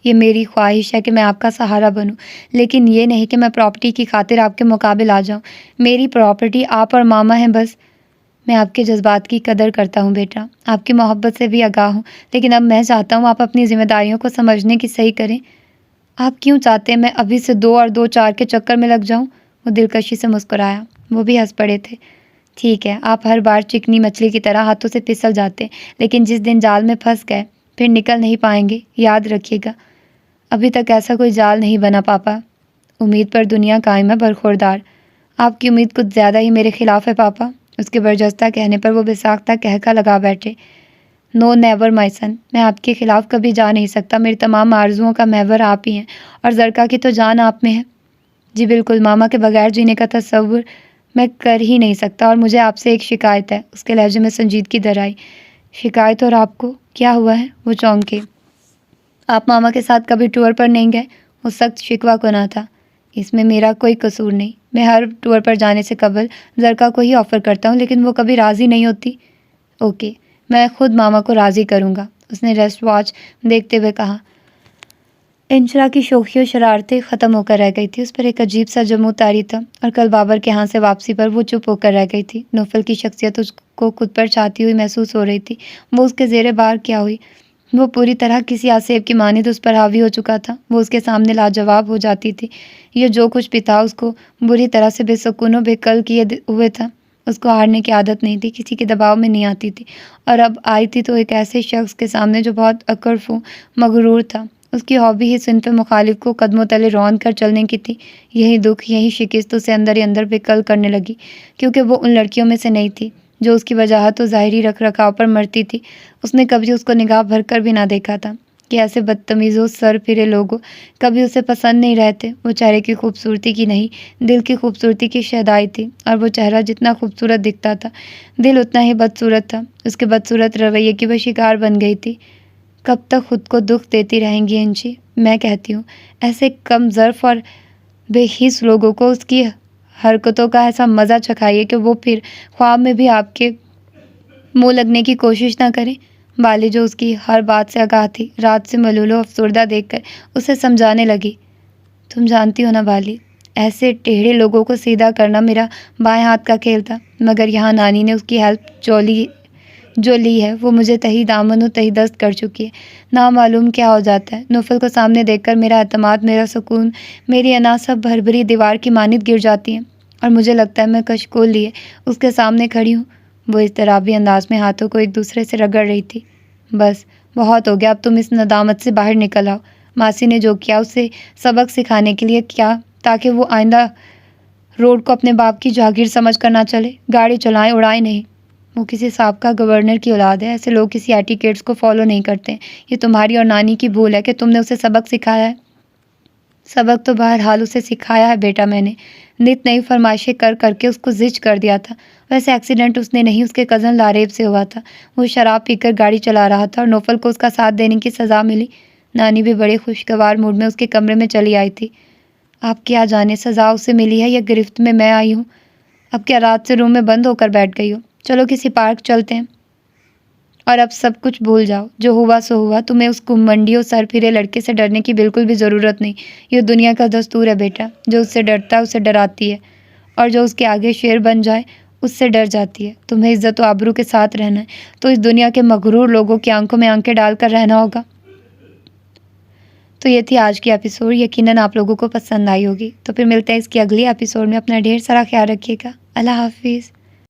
یہ میری خواہش ہے کہ میں آپ کا سہارا بنوں، لیکن یہ نہیں کہ میں پراپرٹی کی خاطر آپ کے مقابل آ جاؤں۔ میری پراپرٹی آپ اور ماما ہیں بس۔ میں آپ کے جذبات کی قدر کرتا ہوں بیٹا، آپ کی محبت سے بھی آگاہ ہوں، لیکن اب میں چاہتا ہوں آپ اپنی ذمہ داریوں کو سمجھنے کی صحیح کریں۔ آپ کیوں چاہتے ہیں میں ابھی سے 2 اور 2 4 کے چکر میں لگ جاؤں؟ وہ دلکشی سے مسکرایا۔ وہ بھی ہنس پڑے تھے۔ ٹھیک ہے، آپ ہر بار چکنی مچھلی کی طرح ہاتھوں سے پھسل جاتے ہیں، لیکن جس دن جال میں پھنس گئے پھر نکل نہیں پائیں گے، یاد رکھیے گا۔ ابھی تک ایسا کوئی جال نہیں بنا پاپا۔ امید پر دنیا قائم ہے برخوردار۔ آپ کی امید کچھ زیادہ ہی میرے خلاف ہے پاپا۔ اس کے برجستہ کہنے پر وہ بے ساختہ کہکا لگا بیٹھے۔ نو نیور مائی سن، میں آپ کے خلاف کبھی جا نہیں سکتا، میری تمام آرزوؤں کا محور آپ ہی ہیں اور زرکا کی تو جان آپ میں ہے۔ جی بالکل، ماما کے بغیر جینے کا تصور میں کر ہی نہیں سکتا، اور مجھے آپ سے ایک شکایت ہے۔ اس کے لہجے میں سنجیدگی در آئی۔ شکایت؟ اور آپ کو کیا ہوا ہے؟ وہ چونکے۔ آپ ماما کے ساتھ کبھی ٹور پر نہیں گئے؟ وہ سخت شکوہ کناں تھا۔ اس میں میرا کوئی قصور نہیں، میں ہر ٹور پر جانے سے قبل زرکا کو ہی آفر کرتا ہوں، لیکن وہ کبھی راضی نہیں ہوتی۔ اوکے، میں خود ماما کو راضی کروں گا، اس نے ریسٹ واچ دیکھتے ہوئے کہا۔ انشرا کی شوخی و شرارتیں ختم ہو کر رہ گئی تھی، اس پر ایک عجیب سا جمود طاری تھا، اور کل بابر کے ہاں سے واپسی پر وہ چپ ہو کر رہ گئی تھی۔ نوفل کی شخصیت اس کو خود پر چاہتی ہوئی محسوس ہو رہی تھی۔ وہ اس کے زیر بار کیا ہوئی؟ وہ پوری طرح کسی آسیب کی مانند اس پر حاوی ہو چکا تھا۔ وہ اس کے سامنے لاجواب ہو جاتی تھی۔ یہ جو کچھ بھی تھا اس کو بری طرح سے بے سکون و بے کل کیے ہوئے تھا۔ اس کو ہارنے کی عادت نہیں تھی، کسی کے دباؤ میں نہیں آتی تھی، اور اب آئی تھی تو ایک ایسے شخص کے سامنے جو بہت اکڑف و مغرور تھا۔ اس کی ہابی ہی صنف مخالف کو قدموں تلے رون کر چلنے کی تھی۔ یہی دکھ، یہی شکست اسے اندر ہی اندر بے کل کرنے لگی، کیونکہ وہ ان لڑکیوں میں سے نہیں تھی جو اس کی وجاہت و ظاہری رکھ رکھاؤ پر مرتی تھی۔ اس نے کبھی اس کو نگاہ بھر کر بھی نہ دیکھا تھا کہ ایسے بدتمیزوں سر پھرے لوگ کبھی اسے پسند نہیں رہتے۔ وہ چہرے کی خوبصورتی کی نہیں، دل کی خوبصورتی کی شہدائی تھی، اور وہ چہرہ جتنا خوبصورت دکھتا تھا، دل اتنا ہی بدصورت تھا۔ اس کے بدصورت رویے کی وہ شکار بن گئی تھی۔ کب تک خود کو دکھ دیتی رہیں گی انشی؟ میں کہتی ہوں، ایسے کم ظرف اور بے حس لوگوں کو اس کی حرکتوں کا ایسا مزہ چکھائیے کہ وہ پھر خواب میں بھی آپ کے منہ لگنے کی کوشش نہ کریں۔ بالی، جو اس کی ہر بات سے آگاہ تھی، رات سے ملول و افسردہ دیکھ کر اسے سمجھانے لگی۔ تم جانتی ہو نا بالی، ایسے ٹیڑھے لوگوں کو سیدھا کرنا میرا بائیں ہاتھ کا کھیل تھا، مگر یہاں نانی نے اس کی ہیلپ جو لی ہے وہ مجھے تہی دامن و تہی دست کر چکی ہے۔ نامعلوم کیا ہو جاتا ہے۔ نوفل کو سامنے دیکھ کر میرا اعتماد، میرا سکون، میری انا سب بھربھری دیوار کی مانند گر جاتی ہیں، اور مجھے لگتا ہے میں کشکول لیے اس کے سامنے کھڑی ہوں۔ وہ اضطرابی انداز میں ہاتھوں کو ایک دوسرے سے رگڑ رہی تھی۔ بس بہت ہو گیا، اب تم اس ندامت سے باہر نکل آؤ۔ ماسی نے جو کیا اسے سبق سکھانے کے لیے کیا، تاکہ وہ آئندہ روڈ کو اپنے باپ کی جاگیر سمجھ کر نہ چلے۔ گاڑی چلائیں، اڑائیں نہیں۔ وہ کسی سابقہ گورنر کی اولاد ہے، ایسے لوگ کسی ایٹیکیٹس کو فالو نہیں کرتے۔ یہ تمہاری اور نانی کی بھول ہے کہ تم نے اسے سبق سکھایا ہے۔ سبق تو بہرحال اسے سکھایا ہے بیٹا، میں نے نت نئی فرمائشیں کر کر کے اس کو زج کر دیا تھا۔ ویسے ایکسیڈنٹ اس نے نہیں، اس کے کزن لاریب سے ہوا تھا۔ وہ شراب پی کر گاڑی چلا رہا تھا اور نوفل کو اس کا ساتھ دینے کی سزا ملی۔ نانی بھی بڑے خوشگوار موڈ میں اس کے کمرے میں چلی آئی تھی۔ آپ کیا جانے سزا اسے ملی ہے یا گرفت میں آئی ہوں؟ اب کیا رات سے روم میں بند ہو کر بیٹھ گئی ہو؟ چلو کسی پارک چلتے ہیں، اور اب سب کچھ بھول جاؤ۔ جو ہوا سو ہوا۔ تمہیں اس گھمنڈی اور سر پھرے لڑکے سے ڈرنے کی بالکل بھی ضرورت نہیں۔ یہ دنیا کا دستور ہے بیٹا، جو اس سے ڈرتا ہے اسے ڈراتی ہے، اور جو اس کے آگے شیر بن جائے اس سے ڈر جاتی ہے۔ تمہیں عزت و آبرو کے ساتھ رہنا ہے تو اس دنیا کے مغرور لوگوں کی آنکھوں میں آنکھیں ڈال کر رہنا ہوگا۔ تو یہ تھی آج کی ایپیسوڈ، یقیناً آپ لوگوں کو پسند آئی ہوگی۔ تو پھر ملتے ہیں اس کی اگلی ایپیسوڈ میں۔ اپنا ڈھیر سارا خیال رکھیے گا۔ اللہ حافظ۔